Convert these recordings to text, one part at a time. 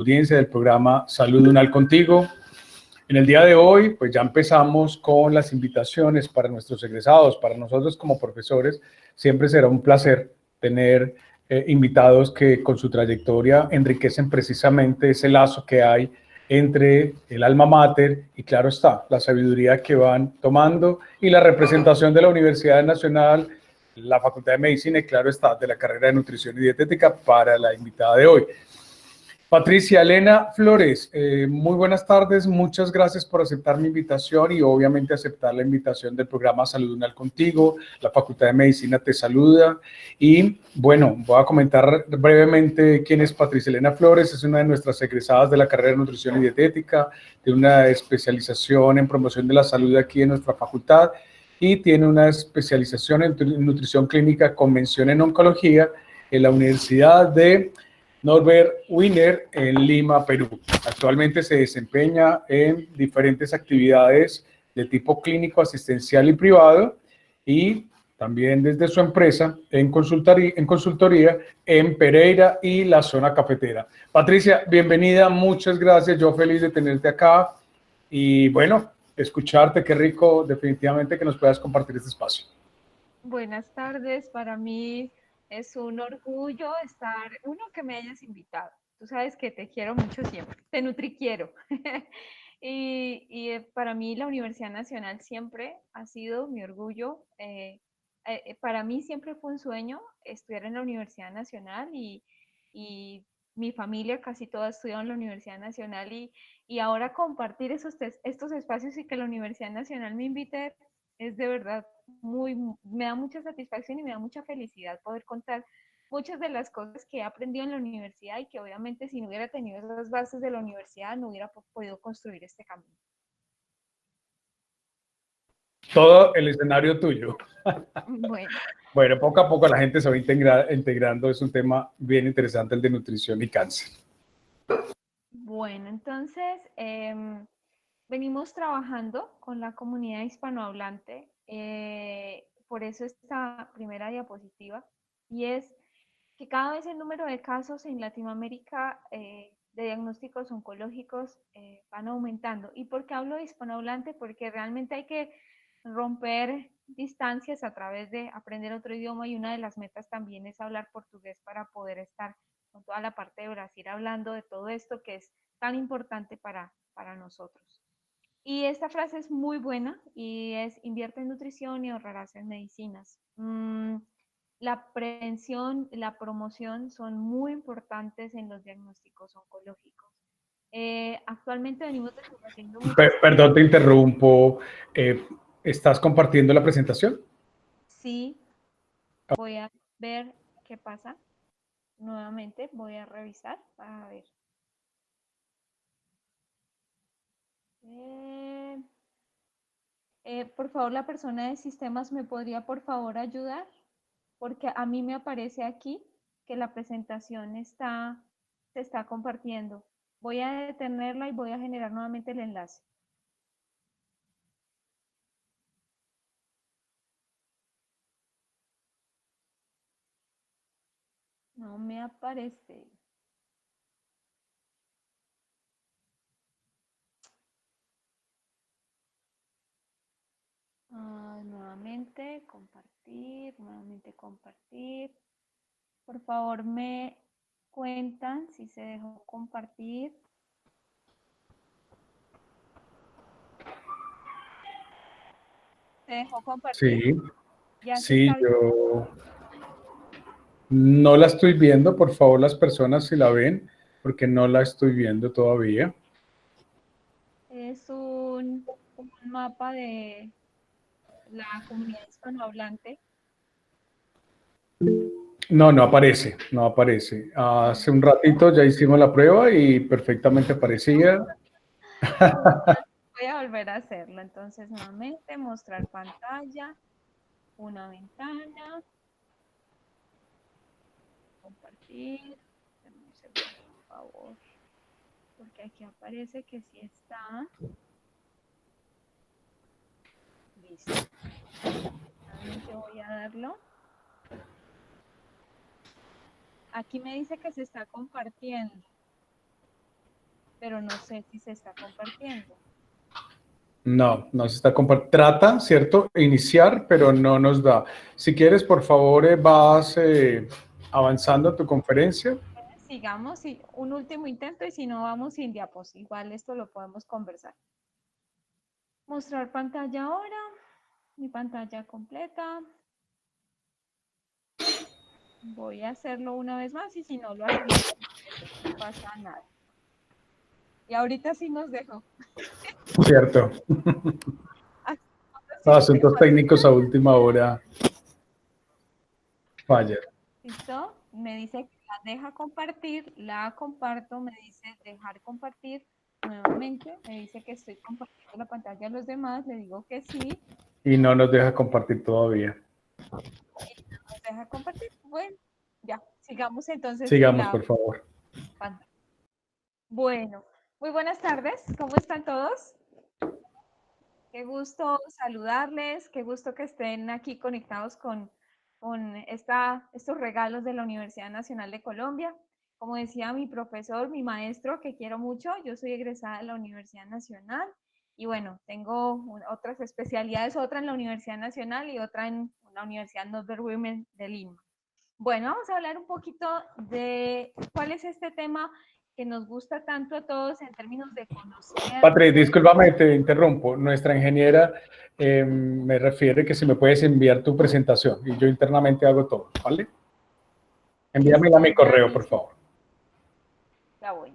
audiencia del programa Salud Unal Contigo. En el día de hoy, pues ya empezamos con las invitaciones para nuestros egresados. Para nosotros como profesores, siempre será un placer tener invitados que con su trayectoria enriquecen precisamente ese lazo que hay entre el alma mater y, claro está, la sabiduría que van tomando y la representación de la Universidad Nacional, la Facultad de Medicina y, claro está, de la carrera de Nutrición y Dietética para la invitada de hoy. Patricia Elena Flores, muy buenas tardes, muchas gracias por aceptar mi invitación y obviamente aceptar la invitación del programa Salud Unal Contigo. La Facultad de Medicina te saluda y bueno, voy a comentar brevemente quién es Patricia Elena Flores. Es una de nuestras egresadas de la carrera de Nutrición y Dietética, de una especialización en promoción de la salud aquí en nuestra facultad y tiene una especialización en nutrición clínica con mención en oncología en la Universidad de Norbert Wiener en Lima, Perú. Actualmente se desempeña en diferentes actividades de tipo clínico, asistencial y privado y también desde su empresa en consultoría en Pereira y la zona cafetera. Patricia, bienvenida, muchas gracias, yo feliz de tenerte acá y bueno, escucharte, qué rico definitivamente que nos puedas compartir este espacio. Buenas tardes, para mí es un orgullo estar, uno, que me hayas invitado. Tú sabes que te quiero mucho siempre, te nutriquiero. Para mí la Universidad Nacional siempre ha sido mi orgullo. Para mí siempre fue un sueño estudiar en la Universidad Nacional y mi familia casi toda estudió en la Universidad Nacional y ahora compartir estos espacios y que la Universidad Nacional me invite es de verdad me da mucha satisfacción y me da mucha felicidad poder contar muchas de las cosas que he aprendido en la universidad y que obviamente si no hubiera tenido esas bases de la universidad no hubiera podido construir este camino. Todo el escenario tuyo. Bueno. Bueno, poco a poco la gente se va integrando. Es un tema bien interesante el de nutrición y cáncer. Bueno, entonces venimos trabajando con la comunidad hispanohablante. Por eso esta primera diapositiva y es que cada vez el número de casos en Latinoamérica de diagnósticos oncológicos van aumentando. ¿Y por qué hablo de hispanohablante? Porque realmente hay que romper distancias a través de aprender otro idioma y una de las metas también es hablar portugués para poder estar con toda la parte de Brasil hablando de todo esto que es tan importante para nosotros. Y esta frase es muy buena y es invierte en nutrición y ahorrarás en medicinas. La prevención, la promoción son muy importantes en los diagnósticos oncológicos. Actualmente venimos desarrollando muchas... Perdón, te interrumpo. ¿Estás compartiendo la presentación? Sí, voy a ver qué pasa. Nuevamente voy a revisar para ver. Por favor, la persona de sistemas me podría por favor ayudar, porque a mí me aparece aquí que la presentación se está compartiendo. Voy a detenerla y voy a generar nuevamente el enlace. No me aparece. Nuevamente compartir, nuevamente compartir. Por favor, me cuentan si se dejó compartir. ¿Se dejó compartir? Sí, ¿Ya se sí, está viendo? yo no la estoy viendo. Por favor, las personas si la ven, porque no la estoy viendo todavía. Es un mapa de la comunidad hispanohablante. No, no aparece, no aparece. Hace un ratito ya hicimos la prueba y perfectamente aparecía. Voy a volver a hacerlo. Entonces, nuevamente, mostrar pantalla, una ventana, compartir. Dame un segundo, por favor, porque aquí aparece que sí está. Listo. Nuevamente voy a darlo. Aquí me dice que se está compartiendo. pero no sé si se está compartiendo. No, no se está compartiendo. Trata, ¿cierto? Iniciar, pero no nos da. Si quieres, por favor, vas avanzando tu conferencia. Sigamos, y un último intento y si no vamos sin diapos, igual esto lo podemos conversar. Mostrar pantalla ahora, mi pantalla completa. Voy a hacerlo una vez más y si no lo hacemos, no pasa nada. Y ahorita sí nos dejó. Cierto. Asuntos técnicos a última hora. Falla. ¿Listo? Me dice que la deja compartir, la comparto, me dice dejar compartir nuevamente, me dice que estoy compartiendo la pantalla a los demás, le digo que sí. Y no nos deja compartir todavía. Nos deja compartir. Bueno, ya, sigamos entonces sin Sigamos, la por favor. pantalla. Bueno, muy buenas tardes, ¿cómo están todos? Qué gusto saludarles, qué gusto que estén aquí conectados con estos regalos de la Universidad Nacional de Colombia. Como decía mi profesor, mi maestro, que quiero mucho, yo soy egresada de la Universidad Nacional y bueno, tengo otras especialidades, otra en la Universidad Nacional y otra en la Universidad Northern Women de Lima. Bueno, vamos a hablar un poquito de cuál es este tema que nos gusta tanto a todos en términos de conocer. Patri, discúlpame, te interrumpo. Nuestra ingeniera me refiere que si me puedes enviar tu presentación y yo internamente hago todo, ¿vale? Envíamela a mi correo, por favor. Ya voy.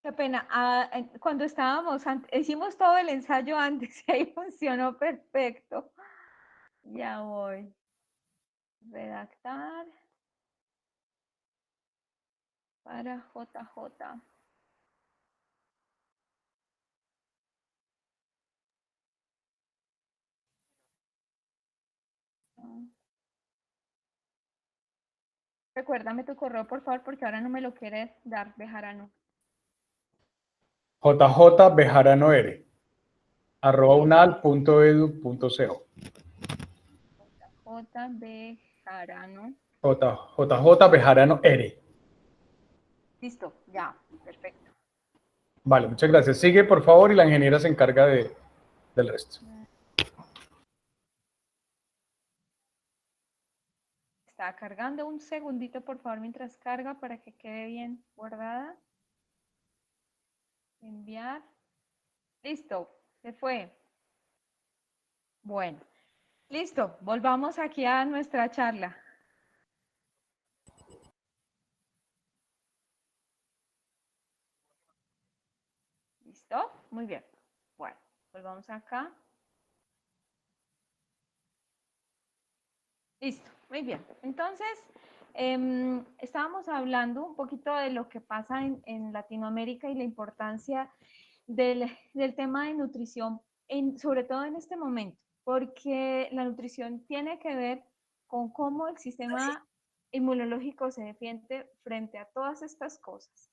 Qué pena. Cuando estábamos, hicimos todo el ensayo antes y ahí funcionó perfecto. Ya voy. Redactar para JJ. Recuérdame tu correo, por favor, porque ahora no me lo quieres dar, Bejarano. jjbejaranoere@unal.edu.co. J. Bejarano. JJ Bejarano R. Listo, ya, perfecto. Vale, muchas gracias. Sigue, por favor, y la ingeniera se encarga del resto. Está cargando un segundito, por favor, mientras carga para que quede bien guardada. Enviar. Listo, se fue. Bueno, listo. Volvamos aquí a nuestra charla. ¿Listo? Muy bien. Bueno, volvamos acá. Listo, muy bien. Entonces, estábamos hablando un poquito de lo que pasa en Latinoamérica y la importancia del tema de nutrición, sobre todo en este momento, porque la nutrición tiene que ver con cómo el sistema inmunológico se defiende frente a todas estas cosas.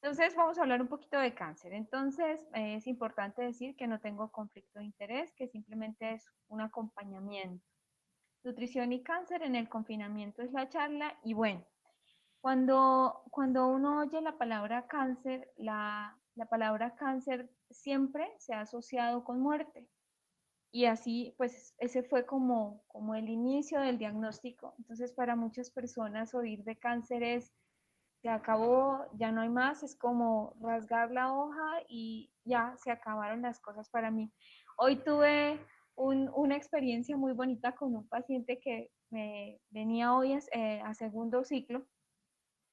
Entonces, vamos a hablar un poquito de cáncer. Entonces, es importante decir que no tengo conflicto de interés, que simplemente es un acompañamiento. Nutrición y cáncer en el confinamiento es la charla y bueno, cuando uno oye la palabra cáncer, la palabra cáncer siempre se ha asociado con muerte. Y así, pues, ese fue como el inicio del diagnóstico. Entonces, para muchas personas oír de cáncer es, se acabó, ya no hay más, es como rasgar la hoja y ya se acabaron las cosas para mí. Hoy tuve una experiencia muy bonita con un paciente que me venía hoy a segundo ciclo.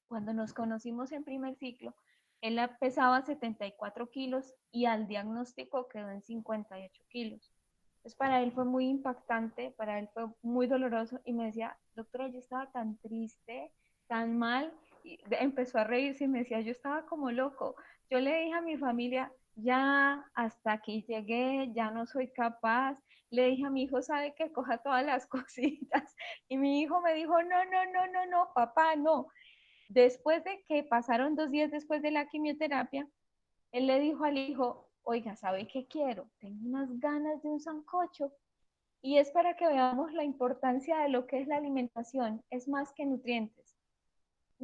Cuando nos conocimos en primer ciclo, él pesaba 74 kilos y al diagnóstico quedó en 58 kilos. Entonces para él fue muy impactante, para él fue muy doloroso y me decía, doctora, yo estaba tan triste, tan mal, y empezó a reírse y me decía, yo estaba como loco. Yo le dije a mi familia, ya hasta aquí llegué, ya no soy capaz. Le dije a mi hijo, ¿sabe que coja todas las cositas? Y mi hijo me dijo, no, papá, no. Después de que pasaron 2 días después de la quimioterapia, él le dijo al hijo, oiga, ¿sabe qué quiero? Tengo unas ganas de un sancocho. Y es para que veamos la importancia de lo que es la alimentación. Es más que nutrientes.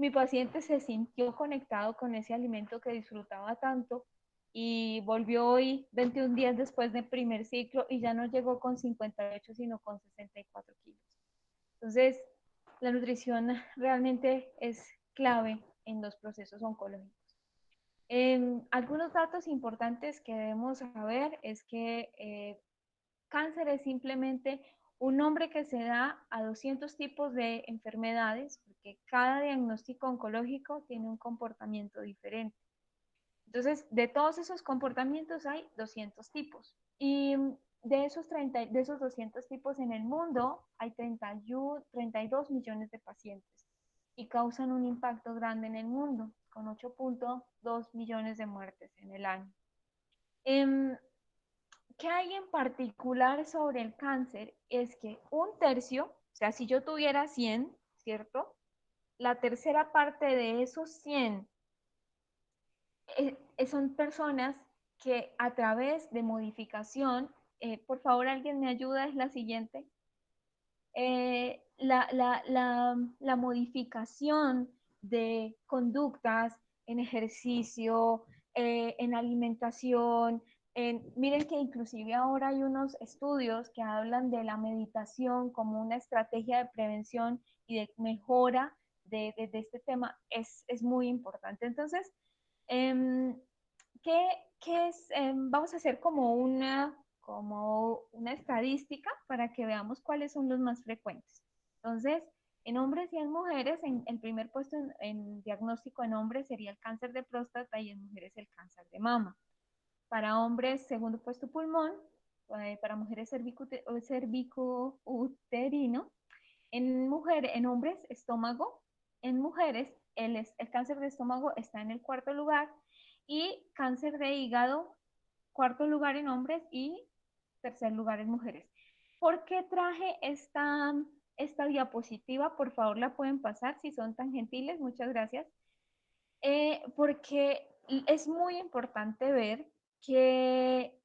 mi paciente se sintió conectado con ese alimento que disfrutaba tanto y volvió hoy 21 días después del primer ciclo y ya no llegó con 58, sino con 64 kilos. Entonces, la nutrición realmente es clave en los procesos oncológicos. Algunos datos importantes que debemos saber es que cáncer es simplemente un nombre que se da a 200 tipos de enfermedades, porque cada diagnóstico oncológico tiene un comportamiento diferente. Entonces, de todos esos comportamientos hay 200 tipos. Y de esos 200 tipos en el mundo, hay 32 millones de pacientes y causan un impacto grande en el mundo, con 8.2 millones de muertes en el año. ¿Qué hay en particular sobre el cáncer? Es que un tercio, o sea, si yo tuviera 100, ¿cierto? La tercera parte de esos 100 son personas que a través de modificación, por favor, alguien me ayuda, es la siguiente, la modificación de conductas en ejercicio, en alimentación. Miren que inclusive ahora hay unos estudios que hablan de la meditación como una estrategia de prevención y de mejora de este tema. Es muy importante. Entonces, eh, ¿qué, qué es? Vamos a hacer como una estadística para que veamos cuáles son los más frecuentes. Entonces, en hombres y en mujeres, en el primer puesto en diagnóstico en hombres sería el cáncer de próstata y en mujeres el cáncer de mama. Para hombres, segundo puesto pulmón, para mujeres cervicouterino, en hombres estómago, en mujeres el cáncer de estómago está en el cuarto lugar y cáncer de hígado, cuarto lugar en hombres y tercer lugar en mujeres. ¿Por qué traje esta diapositiva? Por favor, la pueden pasar si son tan gentiles. Muchas gracias. Porque es muy importante ver que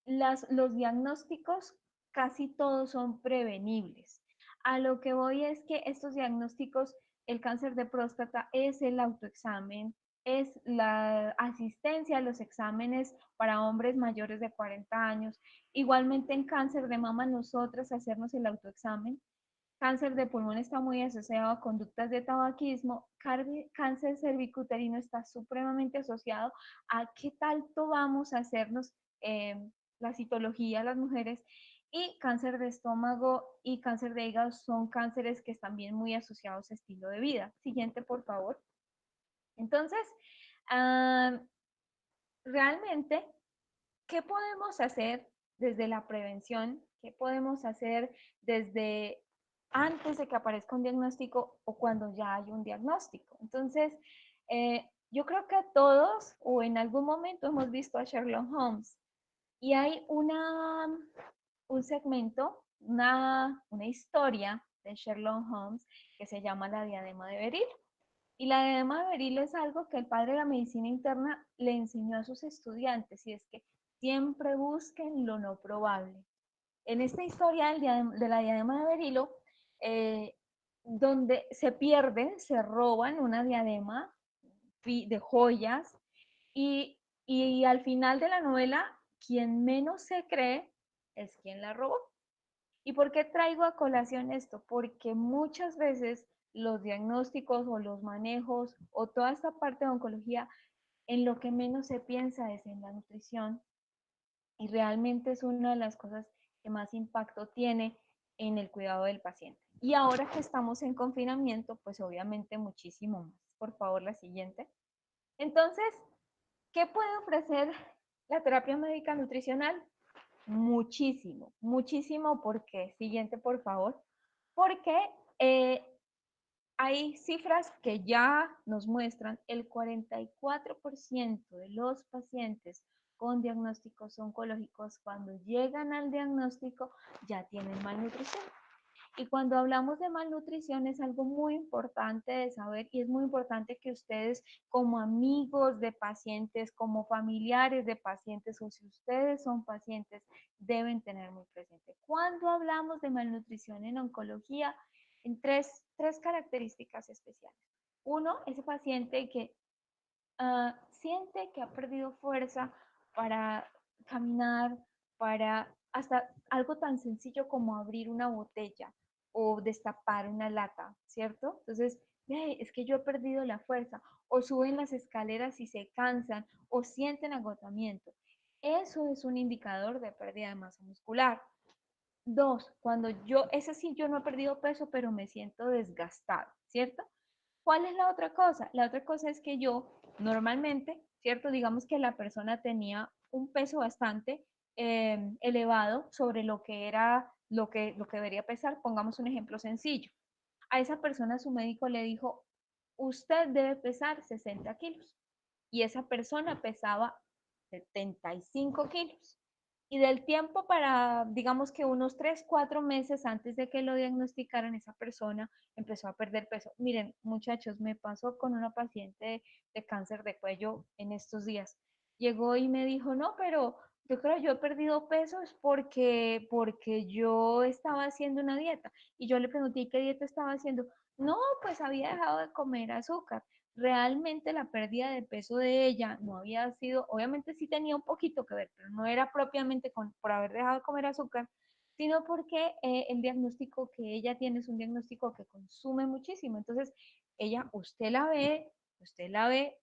los diagnósticos casi todos son prevenibles. A lo que voy es que estos diagnósticos, el cáncer de próstata es el autoexamen, es la asistencia a los exámenes para hombres mayores de 40 años. Igualmente en cáncer de mama, nosotras hacernos el autoexamen. Cáncer de pulmón está muy asociado a conductas de tabaquismo. Cáncer cervicuterino está supremamente asociado a qué tanto vamos a hacernos eh, la citología a las mujeres. Y cáncer de estómago y cáncer de hígado son cánceres que están bien muy asociados a estilo de vida. Siguiente, por favor. Entonces, uh, realmente, ¿qué podemos hacer desde la prevención? ¿Qué podemos hacer desde antes de que aparezca un diagnóstico o cuando ya hay un diagnóstico? Entonces, yo creo que todos o en algún momento hemos visto a Sherlock Holmes y hay un segmento, una historia de Sherlock Holmes que se llama La diadema de Beryl. Y la diadema de Beryl es algo que el padre de la medicina interna le enseñó a sus estudiantes, y es que siempre busquen lo no probable. En esta historia de la diadema de Berilo, eh, donde se pierden, se roban una diadema de joyas y al final de la novela, quien menos se cree es quien la robó. ¿Y por qué traigo a colación esto? Porque muchas veces los diagnósticos o los manejos o toda esta parte de oncología, en lo que menos se piensa es en la nutrición y realmente es una de las cosas que más impacto tiene en el cuidado del paciente. Y ahora que estamos en confinamiento, pues obviamente muchísimo más. Por favor, la siguiente. Entonces, ¿qué puede ofrecer la terapia médica nutricional? Muchísimo, muchísimo. ¿Por qué? Siguiente, por favor. Porque eh, hay cifras que ya nos muestran el 44% de los pacientes con diagnósticos oncológicos cuando llegan al diagnóstico ya tienen malnutrición. Y cuando hablamos de malnutrición es algo muy importante de saber y es muy importante que ustedes como amigos de pacientes, como familiares de pacientes o si ustedes son pacientes, deben tener muy presente. Cuando hablamos de malnutrición en oncología, en tres características especiales. Uno, ese paciente que siente que ha perdido fuerza para caminar, para hasta algo tan sencillo como abrir una botella o destapar una lata, ¿cierto? Entonces, es que yo he perdido la fuerza, o suben las escaleras y se cansan, o sienten agotamiento. Eso es un indicador de pérdida de masa muscular. Dos, cuando ese sí, yo no he perdido peso, pero me siento desgastado, ¿cierto? ¿Cuál es la otra cosa? La otra cosa es que yo normalmente, ¿cierto? Digamos que la persona tenía un peso bastante elevado sobre lo que era, lo que debería pesar. Pongamos un ejemplo sencillo. A esa persona su médico le dijo, usted debe pesar 60 kilos. Y esa persona pesaba 75 kilos. Y del tiempo para, digamos que unos 3 4 meses antes de que lo diagnosticaran, esa persona empezó a perder peso. Miren, muchachos, me pasó con una paciente de cáncer de cuello en estos días. Llegó y me dijo, no, pero yo creo yo he perdido peso es porque yo estaba haciendo una dieta. Y yo le pregunté, ¿qué dieta estaba haciendo? No, pues había dejado de comer azúcar. Realmente la pérdida de peso de ella no había sido, obviamente sí tenía un poquito que ver, pero no era propiamente por haber dejado de comer azúcar, sino porque el diagnóstico que ella tiene es un diagnóstico que consume muchísimo. Entonces, usted la ve,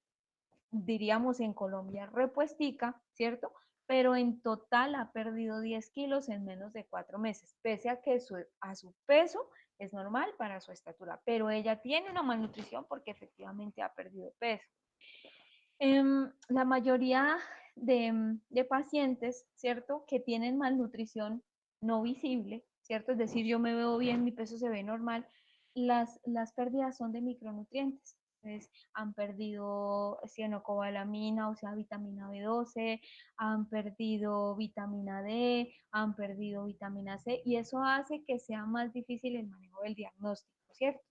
diríamos en Colombia, repuestica, ¿cierto? Pero en total ha perdido 10 kilos en menos de 4 meses, pese a que a su peso es normal para su estatura, pero ella tiene una malnutrición porque efectivamente ha perdido peso. La mayoría de pacientes, ¿cierto? Que tienen malnutrición no visible, ¿cierto? Es decir, yo me veo bien, mi peso se ve normal, las pérdidas son de micronutrientes. Entonces, han perdido cianocobalamina, o sea, vitamina B12, han perdido vitamina D, han perdido vitamina C, y eso hace que sea más difícil el manejo del diagnóstico, ¿cierto?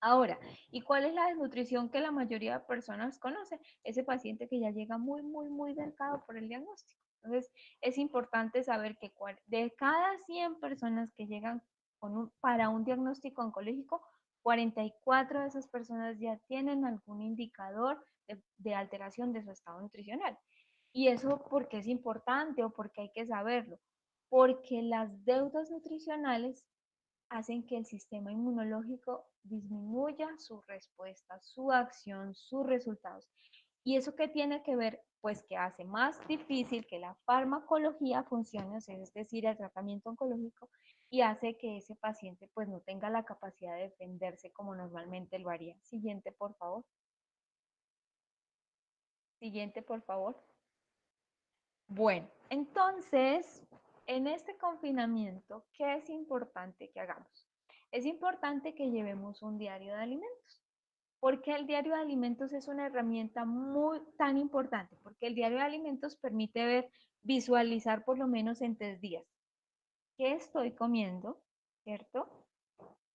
Ahora, ¿y cuál es la desnutrición que la mayoría de personas conoce? Ese paciente que ya llega muy, muy, muy delgado por el diagnóstico. Entonces, es importante saber que de cada 100 personas que llegan para un diagnóstico oncológico, 44 de esas personas ya tienen algún indicador de alteración de su estado nutricional. ¿Y eso por qué es importante o por qué hay que saberlo? Porque las deudas nutricionales hacen que el sistema inmunológico disminuya su respuesta, su acción, sus resultados. ¿Y eso qué tiene que ver? Pues que hace más difícil que la farmacología funcione, o sea, es decir, el tratamiento oncológico, y hace que ese paciente pues no tenga la capacidad de defenderse como normalmente lo haría. Siguiente, por favor. Siguiente, por favor. Bueno, entonces, en este confinamiento, ¿qué es importante que hagamos? Es importante que llevemos un diario de alimentos. ¿Por qué el diario de alimentos es una herramienta muy tan importante? Porque el diario de alimentos permite visualizar por lo menos en 3 días qué estoy comiendo, ¿cierto?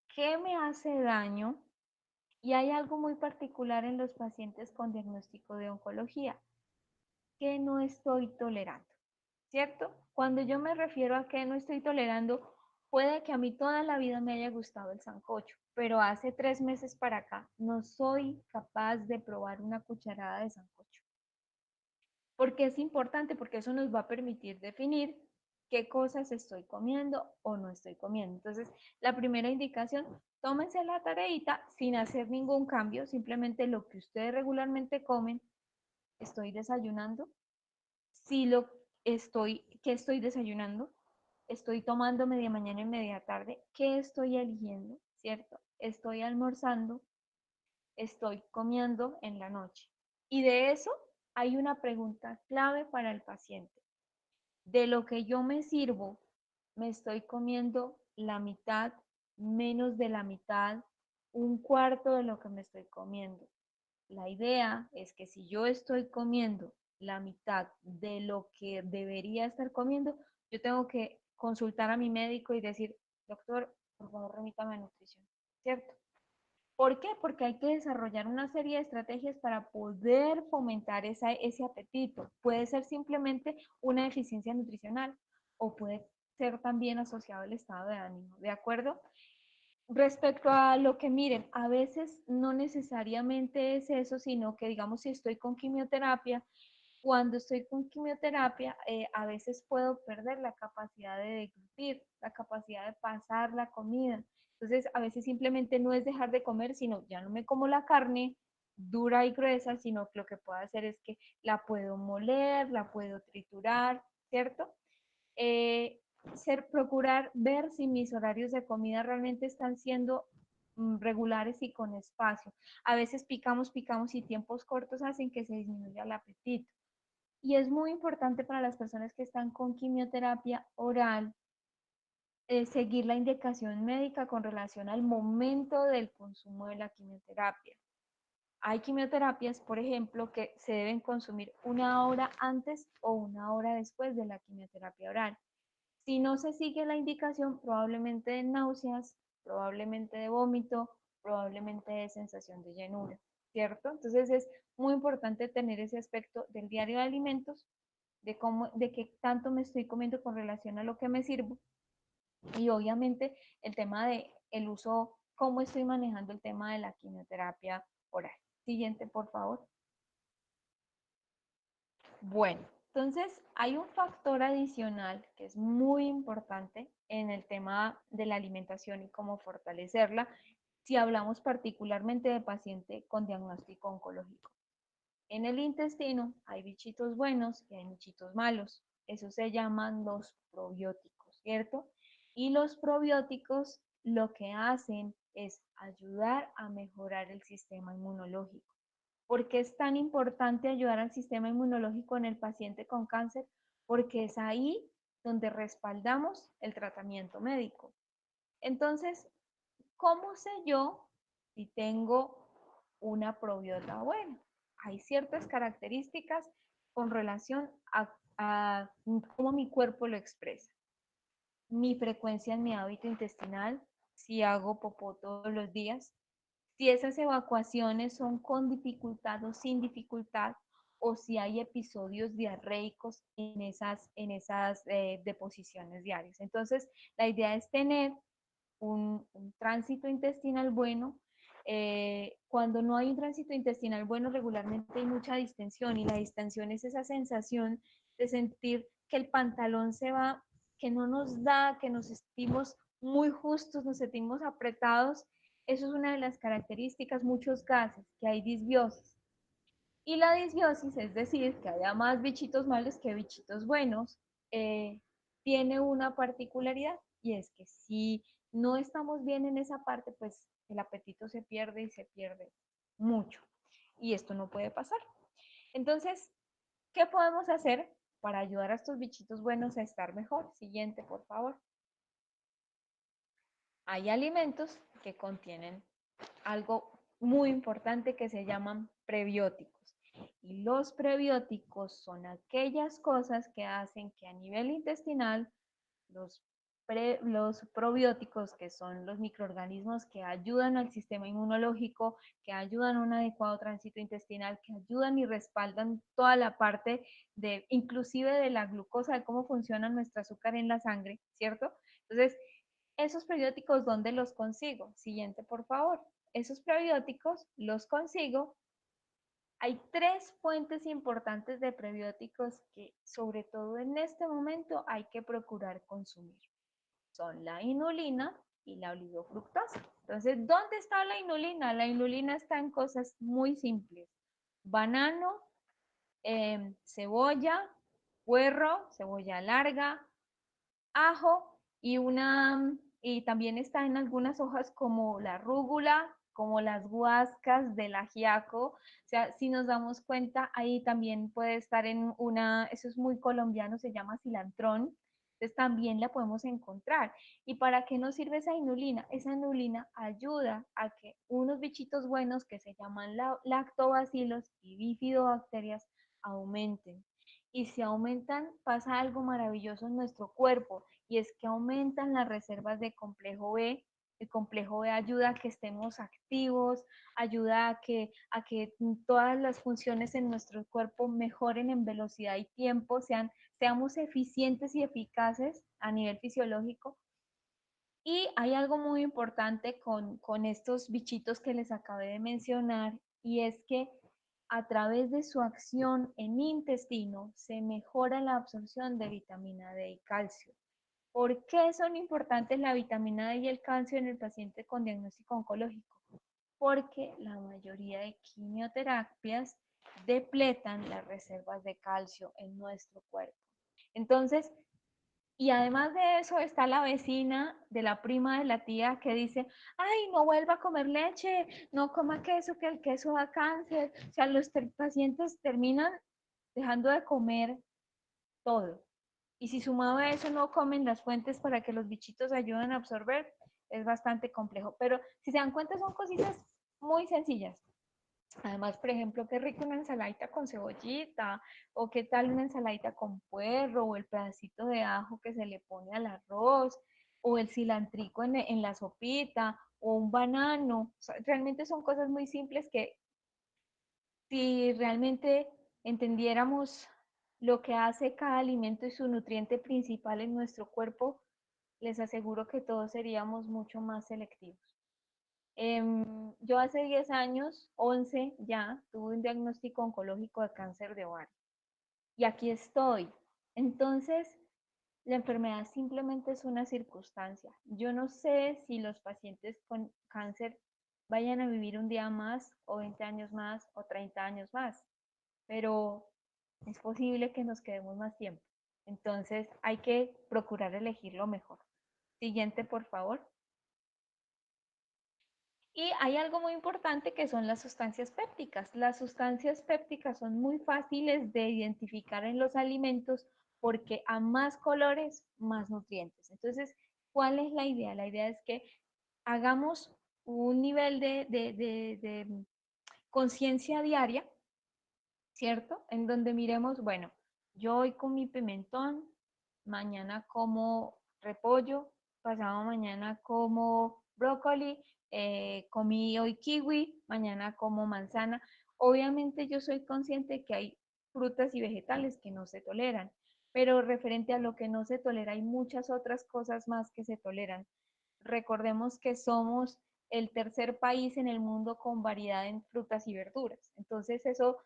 ¿Qué me hace daño? Y hay algo muy particular en los pacientes con diagnóstico de oncología, que no estoy tolerando, ¿cierto? Cuando yo me refiero a que no estoy tolerando, puede que a mí toda la vida me haya gustado el sancocho, pero hace 3 meses para acá no soy capaz de probar una cucharada de sancocho. ¿Por qué es importante? Porque eso nos va a permitir definir qué cosas estoy comiendo o no estoy comiendo. Entonces, la primera indicación, tómense la tareita sin hacer ningún cambio, simplemente lo que ustedes regularmente comen. Estoy desayunando, si lo ¿qué estoy desayunando? Estoy tomando media mañana y media tarde, ¿qué estoy eligiendo? ¿Cierto? Estoy almorzando, estoy comiendo en la noche. Y de eso hay una pregunta clave para el paciente. De lo que yo me sirvo, me estoy comiendo la mitad, menos de la mitad, un cuarto de lo que me estoy comiendo. La idea es que si yo estoy comiendo la mitad de lo que debería estar comiendo, yo tengo que consultar a mi médico y decir, doctor, por favor, remítame a nutrición, ¿cierto? ¿Por qué? Porque hay que desarrollar una serie de estrategias para poder fomentar ese apetito. Puede ser simplemente una deficiencia nutricional o puede ser también asociado al estado de ánimo, ¿de acuerdo? Respecto a lo que miren, a veces no necesariamente es eso, sino que digamos si estoy con quimioterapia, cuando estoy con quimioterapia, a veces puedo perder la capacidad de deglutir, la capacidad de pasar la comida. Entonces, a veces simplemente no es dejar de comer, sino ya no me como la carne dura y gruesa, sino que lo que puedo hacer es que la puedo moler, la puedo triturar, ¿cierto? Eh, procurar ver si mis horarios de comida realmente están siendo regulares y con espacio. A veces picamos y tiempos cortos hacen que se disminuya el apetito. Y es muy importante para las personas que están con quimioterapia oral seguir la indicación médica con relación al momento del consumo de la quimioterapia. Hay quimioterapias, por ejemplo, que se deben consumir una hora antes o una hora después de la quimioterapia oral. Si no se sigue la indicación, probablemente de náuseas, probablemente de vómito, probablemente de sensación de llenura, ¿cierto? Entonces es muy importante tener ese aspecto del diario de alimentos, de cómo, de qué tanto me estoy comiendo con relación a lo que me sirvo y obviamente el tema de el uso, cómo estoy manejando el tema de la quimioterapia oral. Siguiente, por favor. Bueno, entonces hay un factor adicional que es muy importante en el tema de la alimentación y cómo fortalecerla si hablamos particularmente de paciente con diagnóstico oncológico. En el intestino hay bichitos buenos y hay bichitos malos. Eso se llaman los probióticos, ¿cierto? Y los probióticos lo que hacen es ayudar a mejorar el sistema inmunológico. ¿Por qué es tan importante ayudar al sistema inmunológico en el paciente con cáncer? Porque es ahí donde respaldamos el tratamiento médico. Entonces, ¿cómo sé yo si tengo una probiota buena? Hay ciertas características con relación a cómo mi cuerpo lo expresa. Mi frecuencia en mi hábito intestinal, si hago popó todos los días, si esas evacuaciones son con dificultad o sin dificultad, o si hay episodios diarreicos en esas deposiciones diarias. Entonces, la idea es tener un tránsito intestinal bueno. Cuando no hay un tránsito intestinal bueno, regularmente hay mucha distensión y la distensión es esa sensación de sentir que el pantalón se va, que no nos da, que nos sentimos muy justos, nos sentimos apretados. Eso es una de las características, muchos gases, que hay disbiosis. Y la disbiosis, es decir, que haya más bichitos malos que bichitos buenos, eh, tiene una particularidad y es que si no estamos bien en esa parte, pues el apetito se pierde y se pierde mucho. Y esto no puede pasar. Entonces, ¿qué podemos hacer para ayudar a estos bichitos buenos a estar mejor? Siguiente, por favor. Hay alimentos que contienen algo muy importante que se llaman prebióticos. Y los prebióticos son aquellas cosas que hacen que a nivel intestinal los probióticos, que son los microorganismos que ayudan al sistema inmunológico, que ayudan a un adecuado tránsito intestinal, que ayudan y respaldan toda la parte de, inclusive de la glucosa, de cómo funciona nuestro azúcar en la sangre, ¿cierto? Entonces, esos prebióticos, ¿dónde los consigo? Siguiente, por favor. Esos prebióticos los consigo. Hay tres fuentes importantes de prebióticos que, sobre todo en este momento, hay que procurar consumir. Son la inulina y la oligofructosa. Entonces, ¿dónde está la inulina? La inulina está en cosas muy simples. Banano, cebolla, puerro, cebolla larga, ajo y también está en algunas hojas como la rúgula, como las guascas del ajiaco. O sea, si nos damos cuenta, ahí también puede estar en una, eso es muy colombiano, se llama cilantrón. Entonces también la podemos encontrar. ¿Y para qué nos sirve esa inulina? Esa inulina ayuda a que unos bichitos buenos que se llaman lactobacilos y bifidobacterias aumenten. Y si aumentan, pasa algo maravilloso en nuestro cuerpo y es que aumentan las reservas de complejo B. El complejo B ayuda a que estemos activos, ayuda a que todas las funciones en nuestro cuerpo mejoren en velocidad y tiempo, seamos eficientes y eficaces a nivel fisiológico. Y hay algo muy importante con estos bichitos que les acabé de mencionar, y es que a través de su acción en intestino se mejora la absorción de vitamina D y calcio. ¿Por qué son importantes la vitamina D y el calcio en el paciente con diagnóstico oncológico? Porque la mayoría de quimioterapias depletan las reservas de calcio en nuestro cuerpo. Entonces, y además de eso está la vecina de la prima de la tía que dice, ay, no vuelva a comer leche, no coma queso, que el queso da cáncer. O sea, los pacientes terminan dejando de comer todo. Y si sumado a eso no comen las fuentes para que los bichitos ayuden a absorber, es bastante complejo. Pero si se dan cuenta, son cositas muy sencillas. Además, por ejemplo, qué rico una ensaladita con cebollita, o qué tal una ensaladita con puerro, o el pedacito de ajo que se le pone al arroz, o el cilantrico en la sopita, o un banano. O sea, realmente son cosas muy simples que si realmente entendiéramos lo que hace cada alimento y su nutriente principal en nuestro cuerpo, les aseguro que todos seríamos mucho más selectivos. Yo hace 10 años, 11 ya, tuve un diagnóstico oncológico de cáncer de ovario y aquí estoy. Entonces, la enfermedad simplemente es una circunstancia. Yo no sé si los pacientes con cáncer vayan a vivir un día más o 20 años más o 30 años más, pero es posible que nos quedemos más tiempo. Entonces, hay que procurar elegir lo mejor. Siguiente, por favor. Y hay algo muy importante que son las sustancias pépticas. Las sustancias pépticas son muy fáciles de identificar en los alimentos porque a más colores, más nutrientes. Entonces, ¿cuál es la idea? La idea es que hagamos un nivel de conciencia diaria, ¿cierto? En donde miremos, bueno, yo hoy con mi pimentón, mañana como repollo, pasado mañana como brócoli, comí hoy kiwi, mañana como manzana. Obviamente yo soy consciente que hay frutas y vegetales que no se toleran, pero referente a lo que no se tolera hay muchas otras cosas más que se toleran. Recordemos que somos el tercer país en el mundo con variedad en frutas y verduras. Entonces eso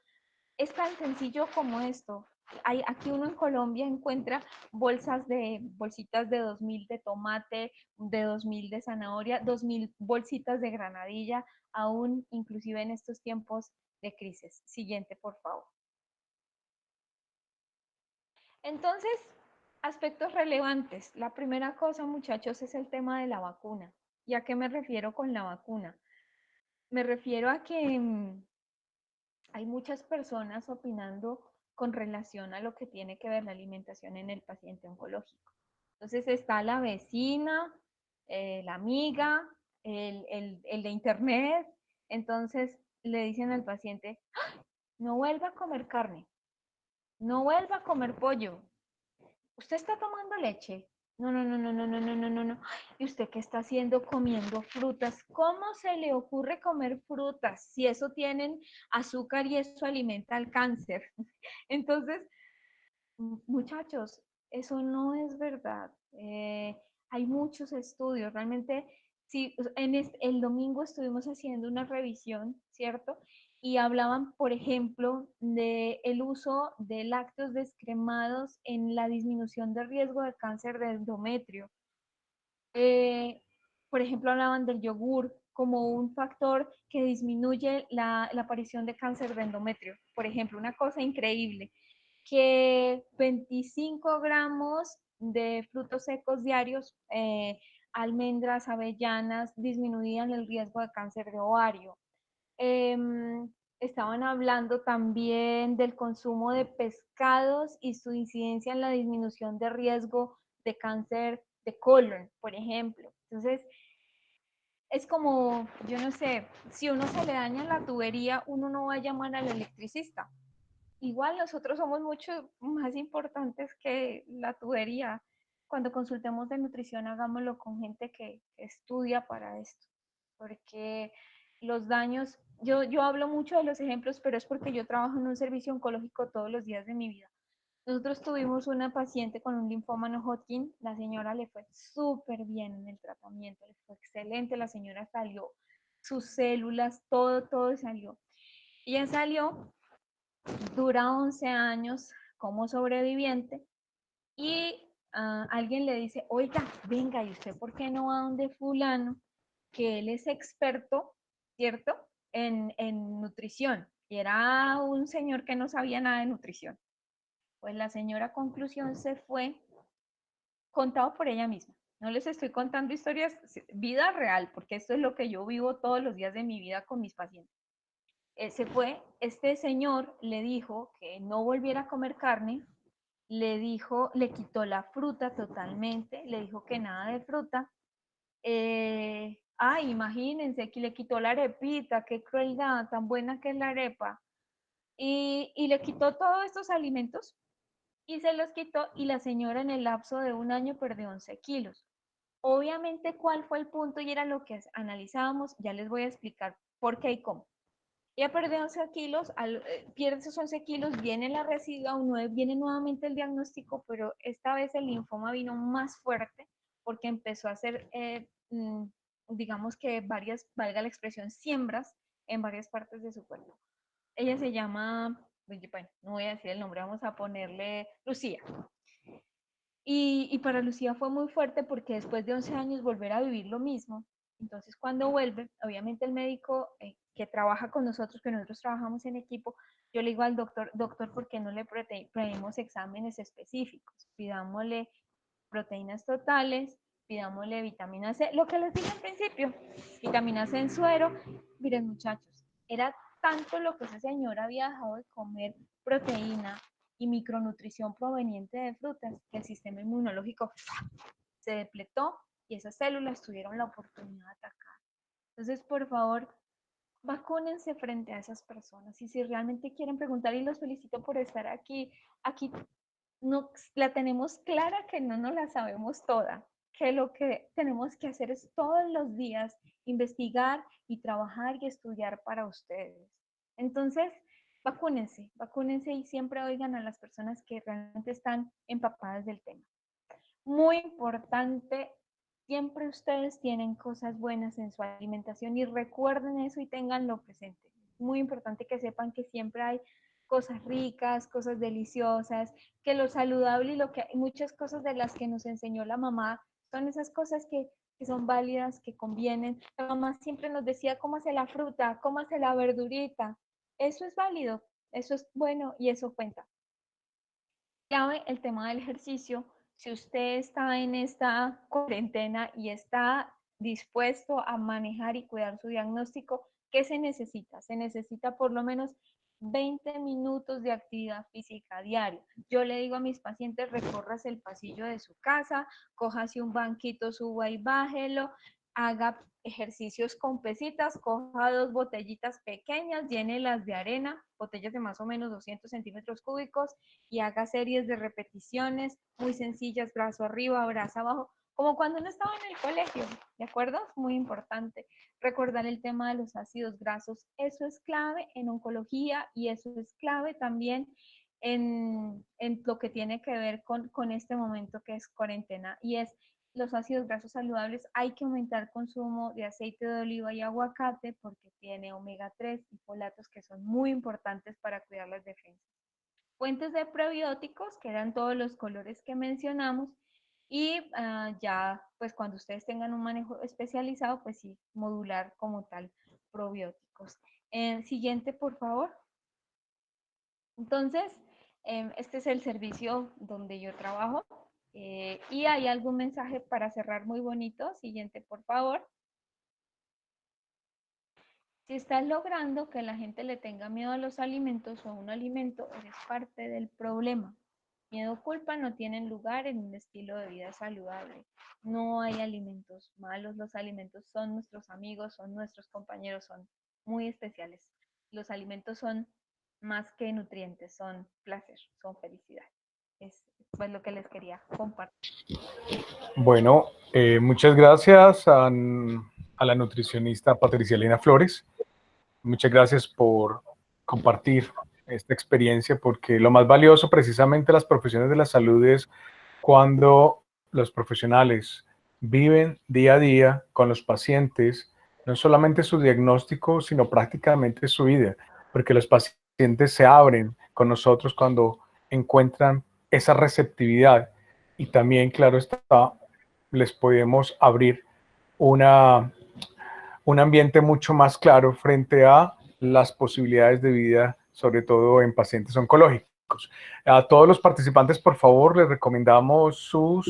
es tan sencillo como esto. Aquí uno en Colombia encuentra bolsitas de 2000 de tomate, de 2000 de zanahoria, 2000 bolsitas de granadilla, aún inclusive en estos tiempos de crisis. Siguiente, por favor. Entonces, aspectos relevantes. La primera cosa, muchachos, es el tema de la vacuna. ¿Y a qué me refiero con la vacuna? Me refiero a que hay muchas personas opinando con relación a lo que tiene que ver la alimentación en el paciente oncológico. Entonces está la vecina, la amiga, el de internet. Entonces le dicen al paciente, ¡ah! No vuelva a comer carne, no vuelva a comer pollo, ¿usted está tomando leche? No, no, no, no, no, no, no, no, no, no. ¿Y usted qué está haciendo comiendo frutas? ¿Cómo se le ocurre comer frutas si eso tienen azúcar y eso alimenta el cáncer? Entonces, muchachos, eso no es verdad. Hay muchos estudios, realmente, sí, el domingo estuvimos haciendo una revisión, ¿cierto? Y hablaban, por ejemplo, de el uso de lácteos descremados en la disminución de riesgo de cáncer de endometrio. Eh, por ejemplo, hablaban del yogur como un factor que disminuye la aparición de cáncer de endometrio. Por ejemplo, una cosa increíble que 25 gramos de frutos secos diarios, almendras, avellanas, disminuían el riesgo de cáncer de ovario. Estaban hablando también del consumo de pescados y su incidencia en la disminución de riesgo de cáncer de colon, por ejemplo. Entonces, es como, yo no sé, si uno se le daña la tubería, uno no va a llamar al electricista. Igual nosotros somos mucho más importantes que la tubería. Cuando consultemos de nutrición, hagámoslo con gente que estudia para esto, porque los daños, yo hablo mucho de los ejemplos, pero es porque yo trabajo en un servicio oncológico todos los días de mi vida. Nosotros tuvimos una paciente con un linfoma no Hodgkin, la señora le fue súper bien en el tratamiento, le fue excelente, la señora salió, sus células, todo salió. Ella salió, dura 11 años como sobreviviente y alguien le dice, oiga, venga, ¿y usted por qué no va donde fulano? Que él es experto, ¿cierto? En nutrición. Y era un señor que no sabía nada de nutrición. Pues la señora conclusión se fue contado por ella misma. No les estoy contando historias, vida real, porque esto es lo que yo vivo todos los días de mi vida con mis pacientes. Se fue, este señor le dijo que no volviera a comer carne, le dijo, le quitó la fruta totalmente, le dijo que nada de fruta. Imagínense que le quitó la arepita, qué crueldad, tan buena que es la arepa. Y le quitó todos estos alimentos y se los quitó y la señora en el lapso de un año perdió 11 kilos. Obviamente, ¿cuál fue el punto? Y era lo que analizábamos, ya les voy a explicar por qué y cómo. Ella perdió 11 kilos, pierde esos 11 kilos, viene la residua, viene nuevamente el diagnóstico, pero esta vez el linfoma vino más fuerte porque empezó a hacer, digamos que varias, valga la expresión, siembras en varias partes de su cuerpo. Ella se llama, bueno, no voy a decir el nombre, vamos a ponerle Lucía. Y para Lucía fue muy fuerte porque después de 11 años volver a vivir lo mismo. Entonces cuando vuelve, obviamente el médico que trabaja con nosotros, que nosotros trabajamos en equipo, yo le digo al doctor, doctor, ¿por qué no le pedimos exámenes específicos? Pidámosle proteínas totales, pidámosle vitamina C, lo que les dije al principio, vitamina C en suero. Miren muchachos, era tanto lo que esa señora había dejado de comer proteína y micronutrición proveniente de frutas que el sistema inmunológico se depletó y esas células tuvieron la oportunidad de atacar. Entonces, por favor, vacúnense frente a esas personas y si realmente quieren preguntar, y los felicito por estar aquí no, la tenemos clara que no nos la sabemos toda, que lo que tenemos que hacer es todos los días investigar y trabajar y estudiar para ustedes. Entonces, vacúnense y siempre oigan a las personas que realmente están empapadas del tema. Muy importante, siempre ustedes tienen cosas buenas en su alimentación y recuerden eso y tenganlo presente. Muy importante que sepan que siempre hay cosas ricas, cosas deliciosas, que lo saludable y lo que muchas cosas de las que nos enseñó la mamá son esas cosas que son válidas, que convienen. La mamá siempre nos decía cómo hace la fruta, cómo hace la verdurita. Eso es válido, eso es bueno y eso cuenta. Clave el tema del ejercicio. Si usted está en esta cuarentena y está dispuesto a manejar y cuidar su diagnóstico, ¿qué se necesita? Se necesita por lo menos 20 minutos de actividad física diaria. Yo le digo a mis pacientes, recórrase el pasillo de su casa, cójase un banquito, suba y bájelo, haga ejercicios con pesitas, coja 2 botellitas pequeñas, llénelas de arena, botellas de más o menos 200 centímetros cúbicos, y haga series de repeticiones muy sencillas, brazo arriba, brazo abajo, como cuando uno estaba en el colegio, ¿de acuerdo? Es muy importante recordar el tema de los ácidos grasos. Eso es clave en oncología y eso es clave también en lo que tiene que ver con este momento que es cuarentena y es los ácidos grasos saludables. Hay que aumentar el consumo de aceite de oliva y aguacate porque tiene omega 3 y folatos que son muy importantes para cuidar las defensas. Fuentes de probióticos, que eran todos los colores que mencionamos, y ya pues cuando ustedes tengan un manejo especializado, pues sí, modular como tal probióticos. Siguiente, por favor. Entonces, este es el servicio donde yo trabajo. Y hay algún mensaje para cerrar muy bonito. Siguiente, por favor. Si estás logrando que la gente le tenga miedo a los alimentos o a un alimento, eres parte del problema. Miedo o culpa no tienen lugar en un estilo de vida saludable. No hay alimentos malos, los alimentos son nuestros amigos, son nuestros compañeros, son muy especiales. Los alimentos son más que nutrientes, son placer, son felicidad. Es pues lo que les quería compartir. Bueno, muchas gracias a la nutricionista Patricia Elena Flores. Muchas gracias por compartir esta experiencia, porque lo más valioso precisamente de las profesiones de la salud es cuando los profesionales viven día a día con los pacientes, no solamente su diagnóstico, sino prácticamente su vida, porque los pacientes se abren con nosotros cuando encuentran esa receptividad y también, claro está, les podemos abrir una, un ambiente mucho más claro frente a las posibilidades de vida, sobre todo en pacientes oncológicos. A todos los participantes, por favor, les recomendamos sus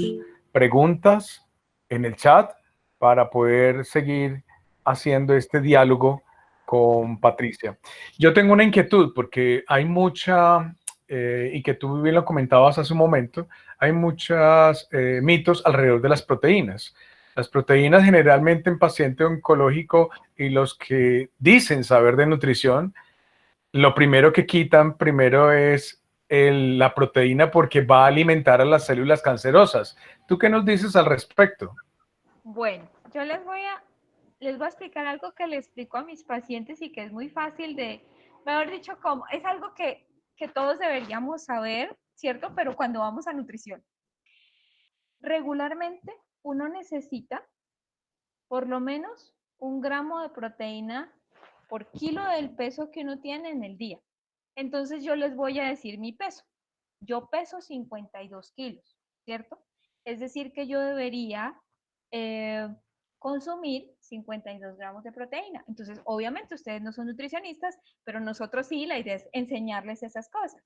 preguntas en el chat para poder seguir haciendo este diálogo con Patricia. Yo tengo una inquietud porque hay mucha, y que tú bien lo comentabas hace un momento, hay muchos mitos alrededor de las proteínas. Las proteínas generalmente en paciente oncológico y los que dicen saber de nutrición, lo primero que quitan primero es la proteína porque va a alimentar a las células cancerosas. ¿Tú qué nos dices al respecto? Bueno, yo les voy a explicar algo que le explico a mis pacientes y que es muy fácil de, mejor dicho, como, es algo que todos deberíamos saber, ¿cierto? Pero cuando vamos a nutrición. Regularmente uno necesita por lo menos 1 gramo de proteína por kilo del peso que uno tiene en el día. Entonces yo les voy a decir mi peso. Yo peso 52 kilos, ¿cierto? Es decir, que yo debería eh, consumir 52 gramos de proteína. Entonces, obviamente ustedes no son nutricionistas, pero nosotros sí, la idea es enseñarles esas cosas.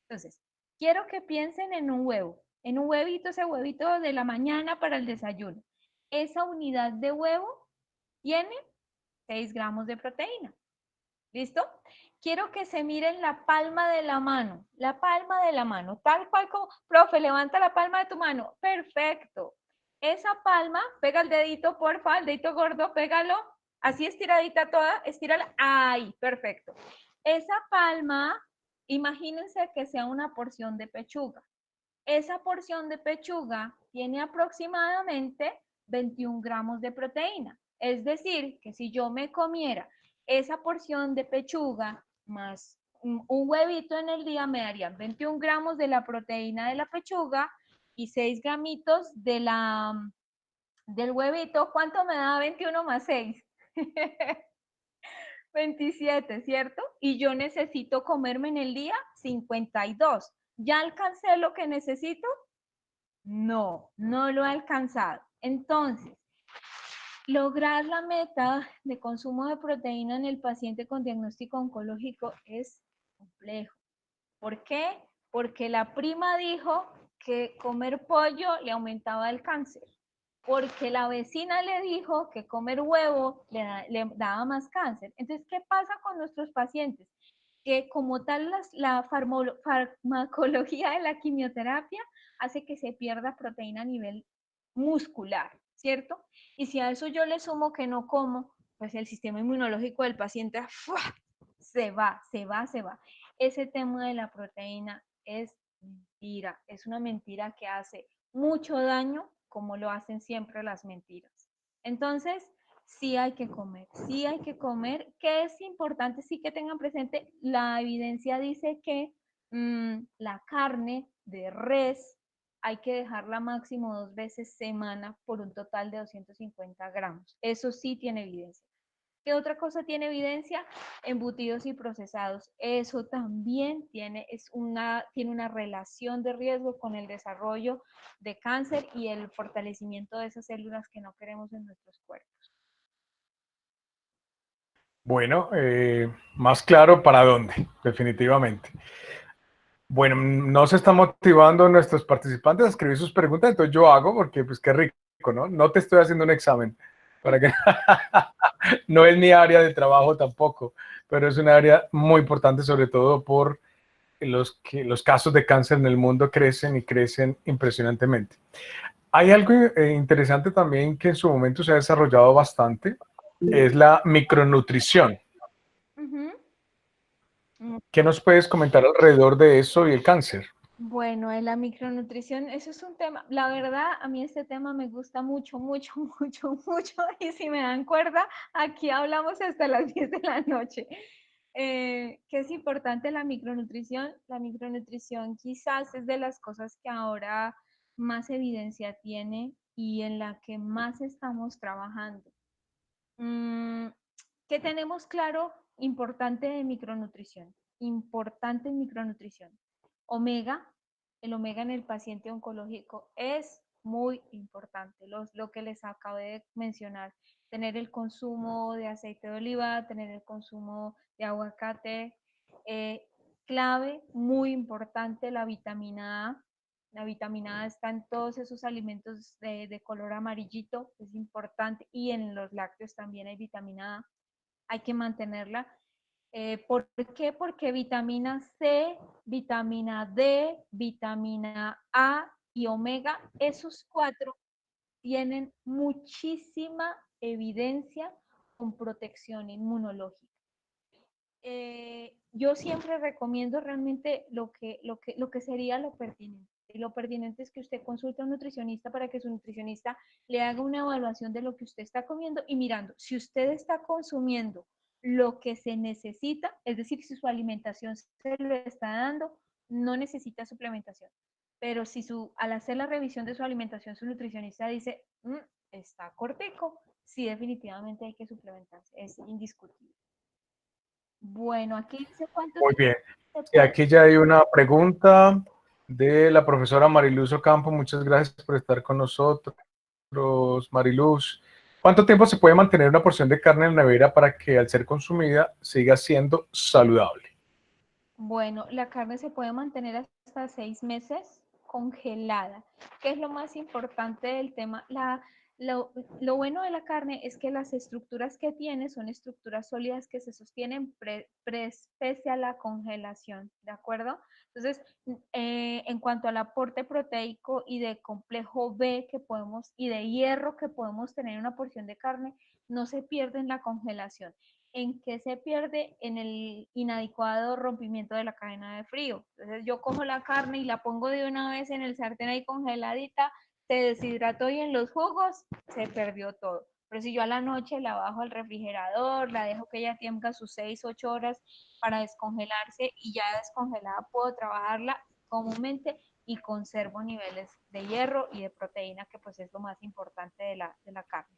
Entonces, quiero que piensen en un huevo, en un huevito, ese huevito de la mañana para el desayuno. Esa unidad de huevo tiene 6 gramos de proteína. ¿Listo? Quiero que se miren la palma de la mano, tal cual como, profe, levanta la palma de tu mano. Perfecto. Esa palma, pega el dedito, porfa, el dedito gordo, pégalo, así estiradita toda, estírala. Ahí, perfecto. Esa palma, imagínense que sea una porción de pechuga. Esa porción de pechuga tiene aproximadamente 21 gramos de proteína. Es decir, que si yo me comiera esa porción de pechuga más un huevito en el día, me darían 21 gramos de la proteína de la pechuga y 6 gramitos del huevito. ¿Cuánto me da 21 más 6? 27, ¿cierto? Y yo necesito comerme en el día 52. ¿Ya alcancé lo que necesito? No, no lo he alcanzado. Entonces, lograr la meta de consumo de proteína en el paciente con diagnóstico oncológico es complejo. ¿Por qué? Porque la prima dijo que comer pollo le aumentaba el cáncer. Porque la vecina le dijo que comer huevo le daba más cáncer. Entonces, ¿qué pasa con nuestros pacientes? Que como tal la farmacología de la quimioterapia hace que se pierda proteína a nivel muscular, ¿cierto? Y si a eso yo le sumo que no como, pues el sistema inmunológico del paciente ¡fua! Se va, se va, se va. Ese tema de la proteína es mentira, es una mentira que hace mucho daño, como lo hacen siempre las mentiras. Entonces, sí hay que comer, sí hay que comer, que es importante, sí que tengan presente, la evidencia dice que la carne de res hay que dejarla máximo 2 veces semana por un total de 250 gramos. Eso sí tiene evidencia. ¿Qué otra cosa tiene evidencia? Embutidos y procesados. Eso también tiene una relación de riesgo con el desarrollo de cáncer y el fortalecimiento de esas células que no queremos en nuestros cuerpos. Bueno, más claro para dónde, definitivamente. Bueno, no se está motivando a nuestros participantes a escribir sus preguntas, entonces yo hago porque pues qué rico, ¿no? No te estoy haciendo un examen para que no es mi área de trabajo tampoco, pero es un área muy importante, sobre todo por los casos de cáncer en el mundo crecen y crecen impresionantemente. Hay algo interesante también que en su momento se ha desarrollado bastante, es la micronutrición. Uh -huh. ¿Qué nos puedes comentar alrededor de eso y el cáncer? Bueno, en la micronutrición, eso es un tema, la verdad, a mí este tema me gusta mucho, mucho, mucho, mucho, y si me dan cuerda, aquí hablamos hasta las 10 de la noche. ¿Qué es importante la micronutrición? La micronutrición quizás es de las cosas que ahora más evidencia tiene y en la que más estamos trabajando. ¿Qué tenemos claro? Importante de micronutrición. Importante en micronutrición. Omega, el omega en el paciente oncológico es muy importante. Lo que les acabo de mencionar, tener el consumo de aceite de oliva, tener el consumo de aguacate, eh, clave, muy importante, la vitamina A. La vitamina A está en todos esos alimentos de color amarillito, es importante, y en los lácteos también hay vitamina A, hay que mantenerla. ¿Por qué? Porque vitamina C, vitamina D, vitamina A y omega, esos cuatro tienen muchísima evidencia con protección inmunológica. Yo siempre recomiendo realmente lo que sería lo pertinente. Y lo pertinente es que usted consulte a un nutricionista para que su nutricionista le haga una evaluación de lo que usted está comiendo y mirando, si usted está consumiendo lo que se necesita, es decir, si su alimentación se lo está dando, no necesita suplementación. Pero si al hacer la revisión de su alimentación, su nutricionista dice, está cortico, sí, definitivamente hay que suplementarse, es indiscutible. Bueno, aquí dice cuánto Muy bien. se Y puede. aquí ya hay una pregunta de la profesora Mariluz Ocampo. Muchas gracias por estar con nosotros, Mariluz. ¿Cuánto tiempo se puede mantener una porción de carne en la nevera para que al ser consumida siga siendo saludable? Bueno, la carne se puede mantener hasta 6 meses congelada. ¿Qué es lo más importante del tema? Lo bueno de la carne es que las estructuras que tiene son estructuras sólidas que se sostienen pese a la congelación, ¿de acuerdo? Entonces, en cuanto al aporte proteico y de complejo B que podemos, y de hierro que podemos tener en una porción de carne, no se pierde en la congelación. ¿En qué se pierde? En el inadecuado rompimiento de la cadena de frío. Entonces yo cojo la carne y la pongo de una vez en el sartén ahí congeladita, se deshidrató y en los jugos se perdió todo. Pero si yo a la noche la bajo al refrigerador, la dejo que ella tenga sus 6, 8 horas para descongelarse y ya descongelada puedo trabajarla comúnmente y conservo niveles de hierro y de proteína, que pues es lo más importante de la carne.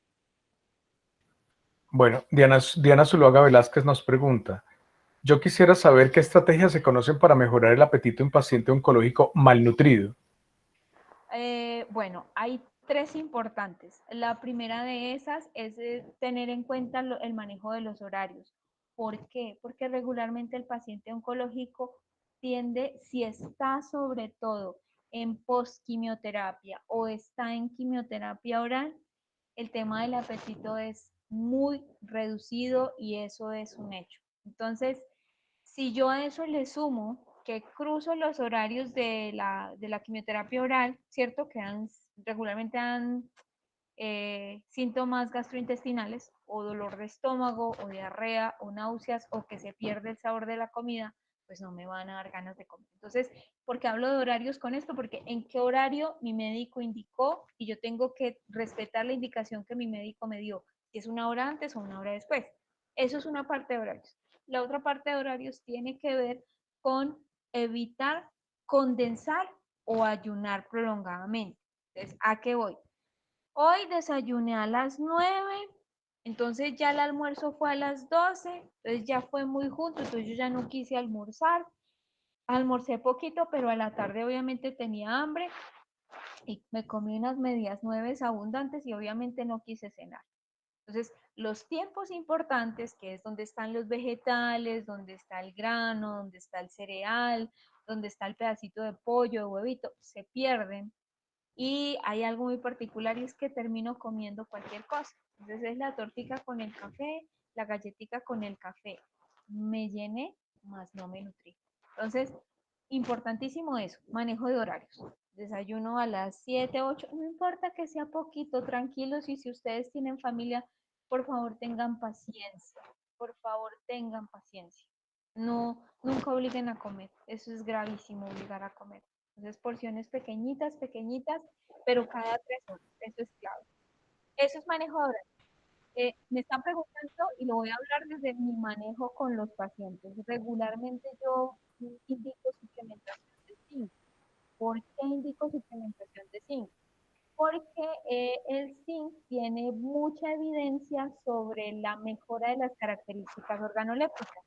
Bueno, Diana Zuluaga Velázquez nos pregunta, yo quisiera saber qué estrategias se conocen para mejorar el apetito en paciente oncológico malnutrido. Bueno, hay tres importantes. La primera de esas es tener en cuenta el manejo de los horarios. ¿Por qué? Porque regularmente el paciente oncológico tiende, si está sobre todo en postquimioterapia o está en quimioterapia oral, el tema del apetito es muy reducido y eso es un hecho. Entonces, si yo a eso le sumo que cruzo los horarios de la quimioterapia oral, ¿cierto? Que regularmente dan síntomas gastrointestinales o dolor de estómago o diarrea o náuseas o que se pierde el sabor de la comida, pues no me van a dar ganas de comer. Entonces, ¿por qué hablo de horarios con esto? Porque en qué horario mi médico indicó y yo tengo que respetar la indicación que mi médico me dio, si es una hora antes o una hora después. Eso es una parte de horarios. La otra parte de horarios tiene que ver con evitar condensar o ayunar prolongadamente. Entonces, ¿a qué voy? Hoy desayuné a las 9, entonces ya el almuerzo fue a las 12, entonces ya fue muy junto, entonces yo ya no quise almorzar. Almorcé poquito, pero a la tarde obviamente tenía hambre y me comí unas medias nueves abundantes y obviamente no quise cenar. Entonces, los tiempos importantes, que es donde están los vegetales, donde está el grano, donde está el cereal, donde está el pedacito de pollo, de huevito, se pierden. Y hay algo muy particular y es que termino comiendo cualquier cosa. Entonces es la tortica con el café, la galletita con el café. Me llené, más no me nutrí. Entonces, importantísimo eso, manejo de horarios. Desayuno a las 7, 8, no importa que sea poquito, tranquilos, y si ustedes tienen familia, por favor tengan paciencia, por favor tengan paciencia. No, nunca obliguen a comer, eso es gravísimo, obligar a comer. Entonces, porciones pequeñitas, pequeñitas, pero cada 3 horas. Eso es clave. Eso es manejo de horarios. Me están preguntando y lo voy a hablar desde mi manejo con los pacientes. Regularmente yo indico suplementación de zinc. ¿Por qué indico suplementación de zinc? Porque el zinc tiene mucha evidencia sobre la mejora de las características organolépticas,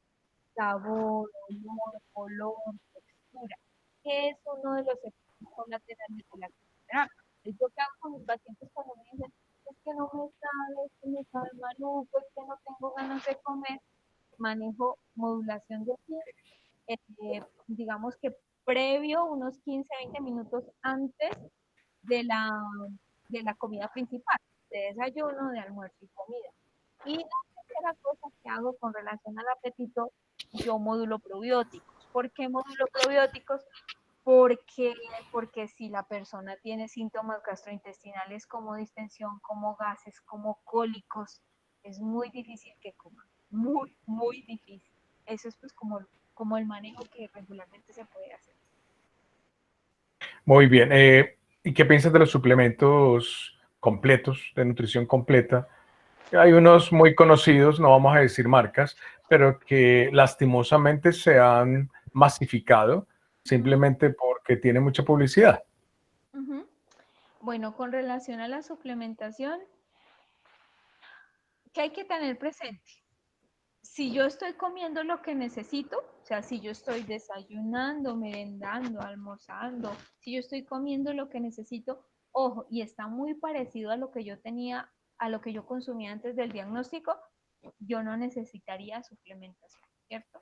sabor, olor, color, textura, que es uno de los efectos colaterales de la quimioterapia. Yo que hago con mis pacientes cuando me dicen, es que no me sabe, es que me sabe maluco, es que no tengo ganas de comer, manejo modulación de zinc, digamos que previo, unos 15 a 20 minutos antes de la, de la comida principal, de desayuno, de almuerzo y comida. Y la tercera cosa que hago con relación al apetito, yo modulo probióticos. ¿Por qué modulo probióticos? Porque si la persona tiene síntomas gastrointestinales como distensión, como gases, como cólicos, es muy difícil que coma. Muy, muy difícil. Eso es pues como el manejo que regularmente se puede hacer. Muy bien. ¿Y qué piensas de los suplementos completos, de nutrición completa? Hay unos muy conocidos, no vamos a decir marcas, pero que lastimosamente se han masificado simplemente porque tiene mucha publicidad. Bueno, con relación a la suplementación, ¿qué hay que tener presente? Si yo estoy comiendo lo que necesito, o sea, si yo estoy desayunando, merendando, almorzando, si yo estoy comiendo lo que necesito, ojo, y está muy parecido a lo que yo tenía, a lo que yo consumía antes del diagnóstico, yo no necesitaría suplementación, ¿cierto?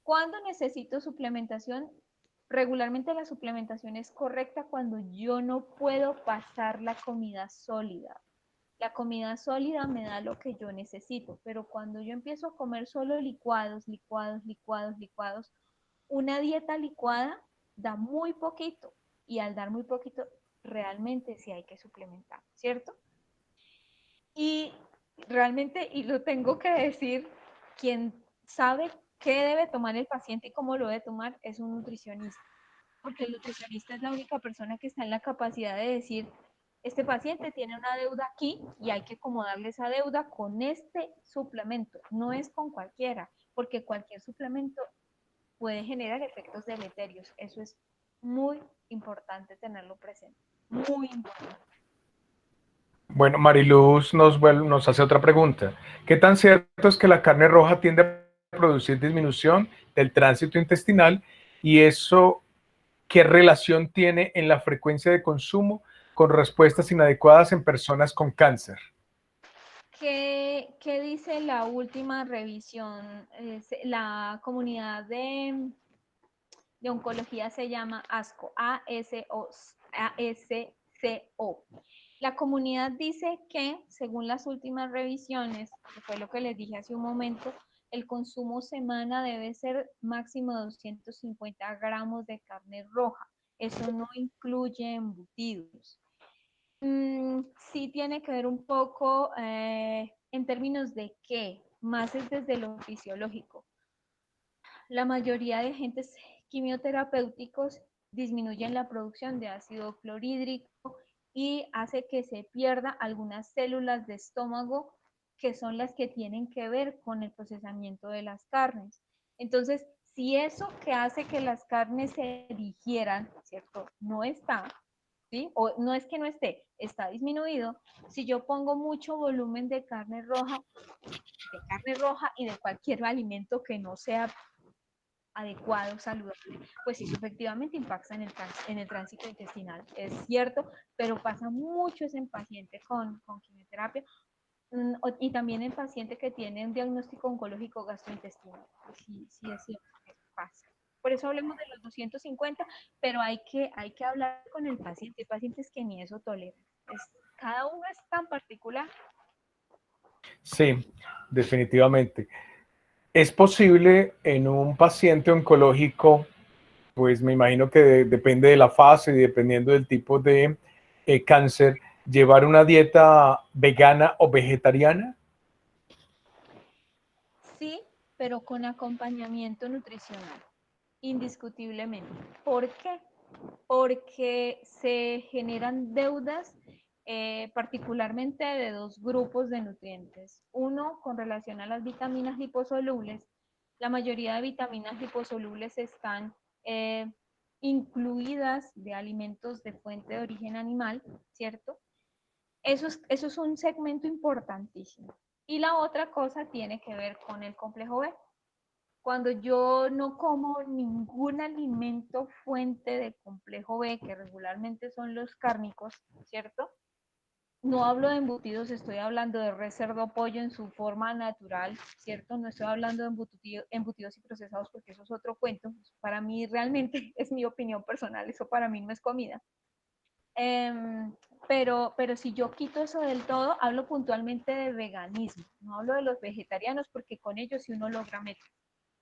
¿Cuándo necesito suplementación? Regularmente la suplementación es correcta cuando yo no puedo pasar la comida sólida. La comida sólida me da lo que yo necesito, pero cuando yo empiezo a comer solo licuados, licuados, licuados, licuados, una dieta licuada da muy poquito y al dar muy poquito realmente sí hay que suplementar, ¿cierto? Y realmente, y lo tengo que decir, quien sabe qué debe tomar el paciente y cómo lo debe tomar es un nutricionista, porque el nutricionista es la única persona que está en la capacidad de decir, este paciente tiene una deuda aquí y hay que acomodarle esa deuda con este suplemento, no es con cualquiera, porque cualquier suplemento puede generar efectos deleterios. Eso es muy importante tenerlo presente, muy importante. Bueno, Mariluz nos hace otra pregunta. ¿Qué tan cierto es que la carne roja tiende a producir disminución del tránsito intestinal y eso qué relación tiene en la frecuencia de consumo con respuestas inadecuadas en personas con cáncer? ¿Qué dice la última revisión? La comunidad de oncología se llama ASCO, ASCO. La comunidad dice que, según las últimas revisiones, que fue lo que les dije hace un momento, el consumo semana debe ser máximo 250 gramos de carne roja. Eso no incluye embutidos. Sí tiene que ver un poco en términos de qué, más es desde lo fisiológico. La mayoría de agentes quimioterapéuticos disminuyen la producción de ácido clorhídrico y hace que se pierda algunas células de estómago que son las que tienen que ver con el procesamiento de las carnes. Entonces, si eso que hace que las carnes se digieran, ¿cierto? No está, ¿sí? O no es que no esté, está disminuido. Si yo pongo mucho volumen de carne roja y de cualquier alimento que no sea adecuado, saludable, pues eso efectivamente impacta en el tránsito intestinal, es cierto, pero pasa mucho en pacientes con quimioterapia y también en pacientes que tienen diagnóstico oncológico gastrointestinal. Sí, sí es cierto que pasa. Por eso hablemos de los 250, pero hay que hablar con el paciente. Hay pacientes que ni eso toleran. Cada uno es tan particular. Sí, definitivamente. ¿Es posible en un paciente oncológico, pues me imagino que depende de la fase y dependiendo del tipo de cáncer, llevar una dieta vegana o vegetariana? Sí, pero con acompañamiento nutricional, indiscutiblemente. ¿Por qué? Porque se generan deudas particularmente de dos grupos de nutrientes. Uno, con relación a las vitaminas liposolubles. La mayoría de vitaminas liposolubles están incluidas de alimentos de fuente de origen animal, ¿cierto? Eso es un segmento importantísimo. Y la otra cosa tiene que ver con el complejo B. Cuando yo no como ningún alimento fuente de complejo B, que regularmente son los cárnicos, ¿cierto? No hablo de embutidos, estoy hablando de res, cerdo, pollo en su forma natural, ¿cierto? No estoy hablando de embutidos y procesados porque eso es otro cuento. Para mí realmente es mi opinión personal, eso para mí no es comida. Pero si yo quito eso del todo, hablo puntualmente de veganismo, no hablo de los vegetarianos porque con ellos sí uno logra metas,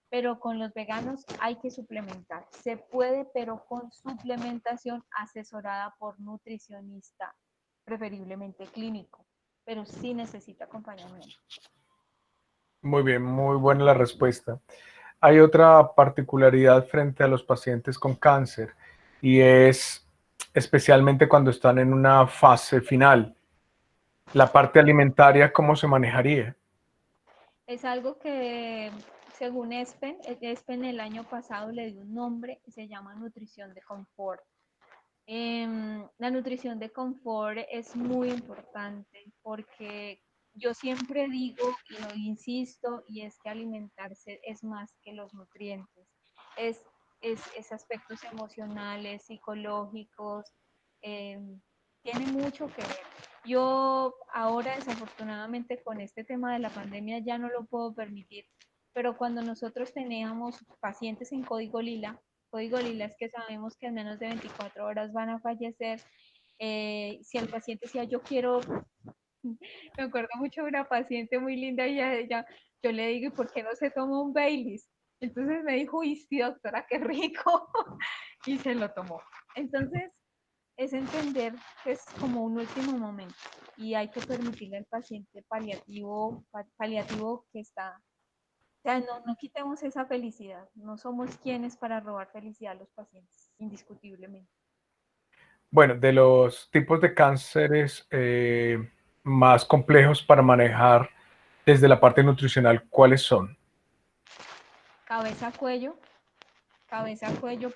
pero con los veganos hay que suplementar. Se puede, pero con suplementación asesorada por nutricionista, preferiblemente clínico, pero sí necesita acompañamiento. Muy bien, muy buena la respuesta. Hay otra particularidad frente a los pacientes con cáncer y es especialmente cuando están en una fase final. La parte alimentaria, ¿cómo se manejaría? Es algo que, según ESPEN el año pasado le dio un nombre, se llama nutrición de confort. La nutrición de confort es muy importante porque yo siempre digo y lo insisto, y es que alimentarse es más que los nutrientes, es, es aspectos emocionales, psicológicos, eh, tiene mucho que ver. Yo ahora desafortunadamente con este tema de la pandemia ya no lo puedo permitir, pero cuando nosotros teníamos pacientes en código lila es que sabemos que en menos de 24 horas van a fallecer. Si el paciente decía, yo quiero, me acuerdo mucho de una paciente muy linda y ella, yo le digo, ¿por qué no se toma un Baileys? Entonces me dijo, uy, sí, doctora, qué rico. Y se lo tomó. Entonces, es entender que es como un último momento y hay que permitirle al paciente paliativo que está. O sea, no quitemos esa felicidad. No somos quienes para robar felicidad a los pacientes, indiscutiblemente. Bueno, de los tipos de cánceres más complejos para manejar desde la parte nutricional, ¿cuáles son? Cabeza, cuello,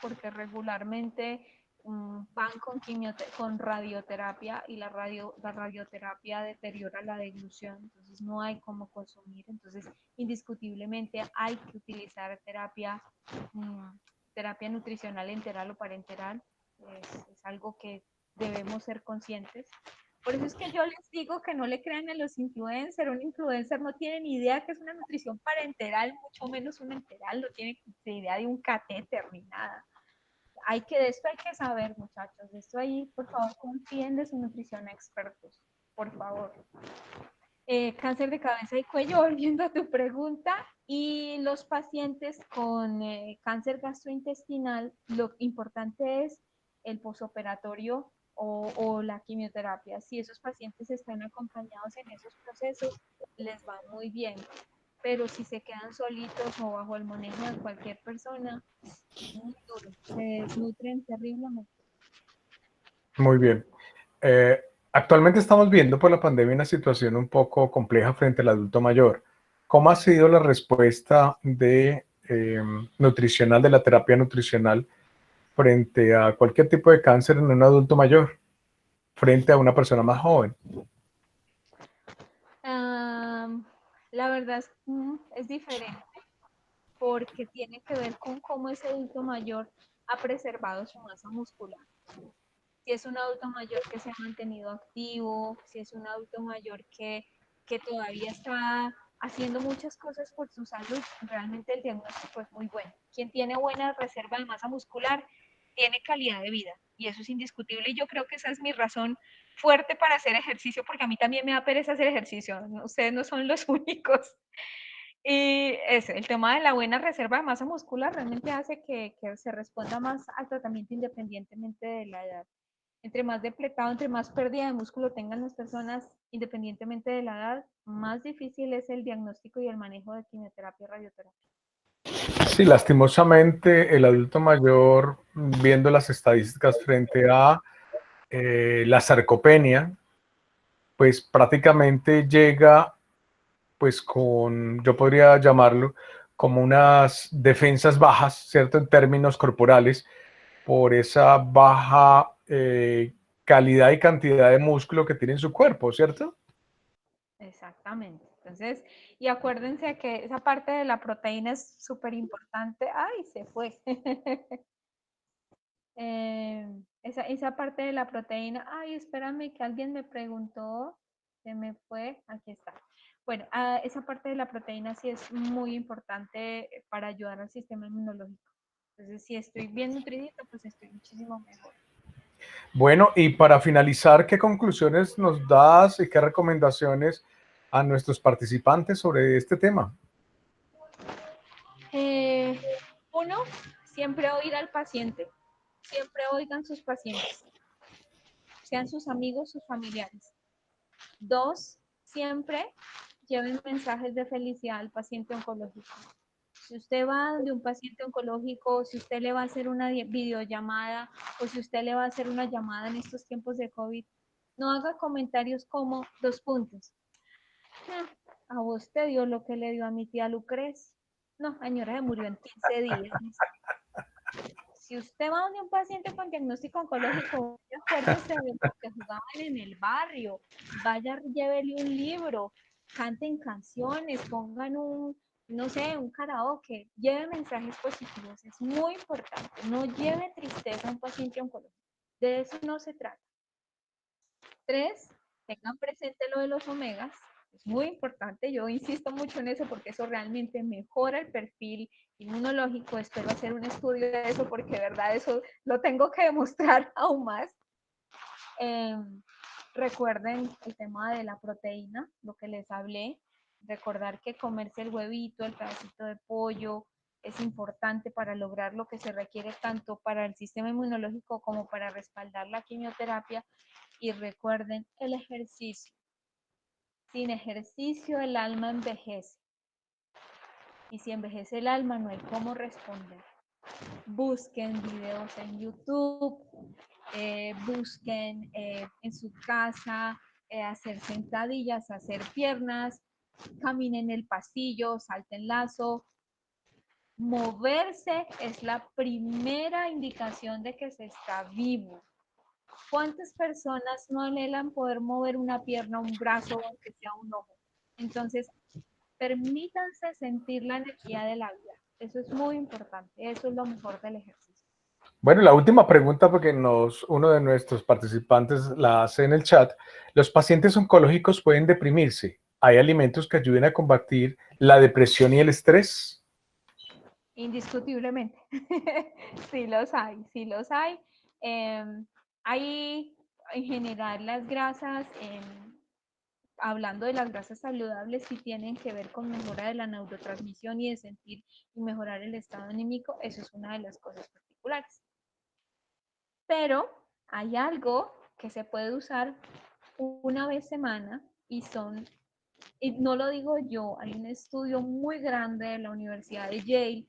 porque regularmente van con radioterapia y la radioterapia deteriora la deglución, entonces no hay cómo consumir, entonces indiscutiblemente hay que utilizar terapia nutricional enteral o parenteral, es algo que debemos ser conscientes. Por eso es que yo les digo que no le crean a los influencers. Un influencer no tiene ni idea que es una nutrición parenteral, mucho menos una enteral, no tiene ni idea de un catéter ni nada. De esto hay que saber, muchachos. De esto ahí, por favor, confíen de su nutrición a expertos. Por favor. Cáncer de cabeza y cuello, volviendo a tu pregunta, y los pacientes con cáncer gastrointestinal, lo importante es el posoperatorio o la quimioterapia. Si esos pacientes están acompañados en esos procesos, les va muy bien, pero si se quedan solitos o bajo el manejo de cualquier persona, muy duro, se desnutren terriblemente. Muy bien. Eh, Actualmente estamos viendo por la pandemia una situación un poco compleja frente al adulto mayor. ¿Cómo ha sido la respuesta nutricional, de la terapia nutricional frente a cualquier tipo de cáncer en un adulto mayor, frente a una persona más joven? La verdad es diferente porque tiene que ver con cómo ese adulto mayor ha preservado su masa muscular. Si es un adulto mayor que se ha mantenido activo, si es un adulto mayor que todavía está haciendo muchas cosas por su salud, realmente el diagnóstico es muy bueno. Quien tiene buena reserva de masa muscular tiene calidad de vida y eso es indiscutible y yo creo que esa es mi razón fuerte para hacer ejercicio porque a mí también me da pereza hacer ejercicio, ustedes no son los únicos. Y ese, el tema de la buena reserva de masa muscular realmente hace que se responda más al tratamiento independientemente de la edad. Entre más depletado, entre más pérdida de músculo tengan las personas, independientemente de la edad, más difícil es el diagnóstico y el manejo de quimioterapia y radioterapia. Sí, lastimosamente el adulto mayor, viendo las estadísticas frente a la sarcopenia, pues prácticamente llega pues con, yo podría llamarlo como unas defensas bajas, ¿cierto? En términos corporales, por esa baja calidad y cantidad de músculo que tiene en su cuerpo, ¿cierto? Exactamente. Entonces, y acuérdense que esa parte de la proteína es súper importante. ¡Ay, se fue! Esa parte de la proteína. Ay, espérame que alguien me preguntó. Se me fue. Aquí está. Bueno, esa parte de la proteína sí es muy importante para ayudar al sistema inmunológico. Entonces, si estoy bien nutridito, pues estoy muchísimo mejor. Bueno, y para finalizar, ¿qué conclusiones nos das y qué recomendaciones a nuestros participantes sobre este tema? Uno, siempre oír al paciente. Siempre oigan sus pacientes, sean sus amigos, sus familiares. Dos, siempre lleven mensajes de felicidad al paciente oncológico. Si usted va de un paciente oncológico, si usted le va a hacer una videollamada o si usted le va a hacer una llamada en estos tiempos de COVID, no haga comentarios como dos puntos. A vos te dio lo que le dio a mi tía Lucrecia. No, señora, se murió en 15 días. Si usted va donde un paciente con diagnóstico oncológico, acuérdese de lo que jugaban en el barrio, vaya, llévele un libro, canten canciones, pongan no sé, un karaoke, lleve mensajes positivos, es muy importante, no lleve tristeza a un paciente oncológico, de eso no se trata. 3, tengan presente lo de los omegas, es muy importante, yo insisto mucho en eso porque eso realmente mejora el perfil inmunológico, espero hacer un estudio de eso porque de verdad eso lo tengo que demostrar aún más. Recuerden el tema de la proteína, lo que les hablé, recordar que comerse el huevito, el pedacito de pollo, es importante para lograr lo que se requiere tanto para el sistema inmunológico como para respaldar la quimioterapia. Y recuerden el ejercicio. Sin ejercicio el alma envejece. Y si envejece el alma no hay cómo responder. Busquen videos en YouTube, busquen en su casa, hacer sentadillas, hacer piernas, caminen el pasillo, salten lazo. Moverse es la primera indicación de que se está vivo. ¿Cuántas personas no anhelan poder mover una pierna, un brazo, aunque sea un ojo? Entonces, permítanse sentir la energía de la vida. Eso es muy importante. Eso es lo mejor del ejercicio. Bueno, la última pregunta, porque uno de nuestros participantes la hace en el chat. ¿Los pacientes oncológicos pueden deprimirse? ¿Hay alimentos que ayuden a combatir la depresión y el estrés? Indiscutiblemente. Sí los hay, sí los hay. Hay en general las grasas, hablando de las grasas saludables, sí tienen que ver con mejora de la neurotransmisión y de sentir y mejorar el estado anímico. Eso es una de las cosas particulares. Pero hay algo que se puede usar una vez semana y no lo digo yo, hay un estudio muy grande de la Universidad de Yale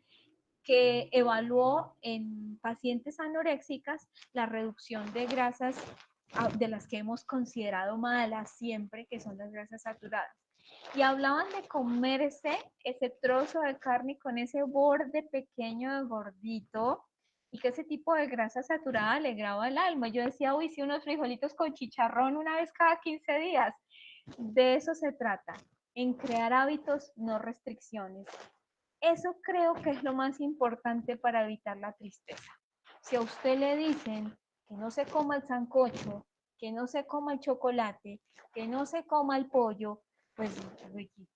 que evaluó en pacientes anoréxicas la reducción de grasas de las que hemos considerado malas siempre, que son las grasas saturadas. Y hablaban de comerse ese trozo de carne con ese borde pequeño de gordito y que ese tipo de grasa saturada alegraba el alma. Yo decía, uy, sí, unos frijolitos con chicharrón una vez cada 15 días. De eso se trata, en crear hábitos, no restricciones. Eso creo que es lo más importante para evitar la tristeza. Si a usted le dicen que no se coma el sancocho, que no se coma el chocolate, que no se coma el pollo, pues,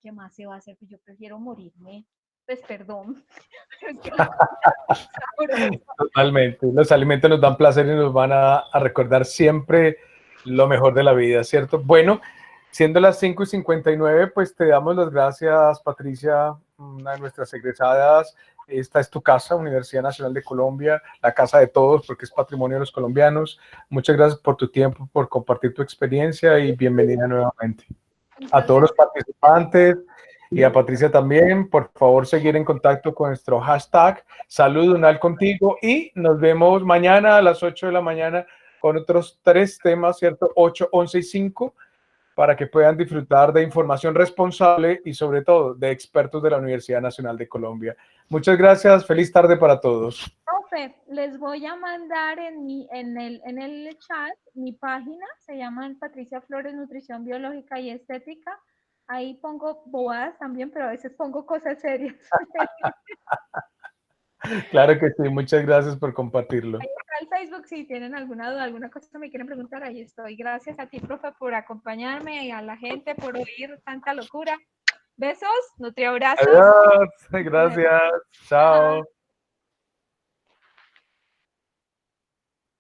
¿qué más se va a hacer? Pues yo prefiero morirme. Pues perdón, pero es que la comida es Totalmente. Los alimentos nos dan placer y nos van a recordar siempre lo mejor de la vida, ¿cierto? Bueno, siendo las 5:59, pues te damos las gracias, Patricia, una de nuestras egresadas. Esta es tu casa, Universidad Nacional de Colombia, la casa de todos, porque es patrimonio de los colombianos. Muchas gracias por tu tiempo, por compartir tu experiencia y bienvenida nuevamente. A todos los participantes y a Patricia también, por favor seguir en contacto con nuestro hashtag Salud Unal Contigo y nos vemos mañana a las 8 de la mañana con otros 3 temas, ¿cierto? 8, 11 y 5 para que puedan disfrutar de información responsable y sobre todo de expertos de la Universidad Nacional de Colombia. Muchas gracias, feliz tarde para todos. Profe, les voy a mandar en el chat mi página, se llama Patricia Flores Nutrición Biológica y Estética. Ahí pongo bobadas también, pero a veces pongo cosas serias. Claro que sí, muchas gracias por compartirlo. Ahí está el Facebook, si tienen alguna duda, alguna cosa me quieren preguntar, ahí estoy. Gracias a ti, profe, por acompañarme y a la gente por oír tanta locura. Besos, nutriabrazos. Adiós, gracias, chao.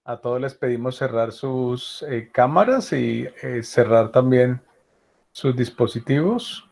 A todos les pedimos cerrar sus cámaras y cerrar también sus dispositivos.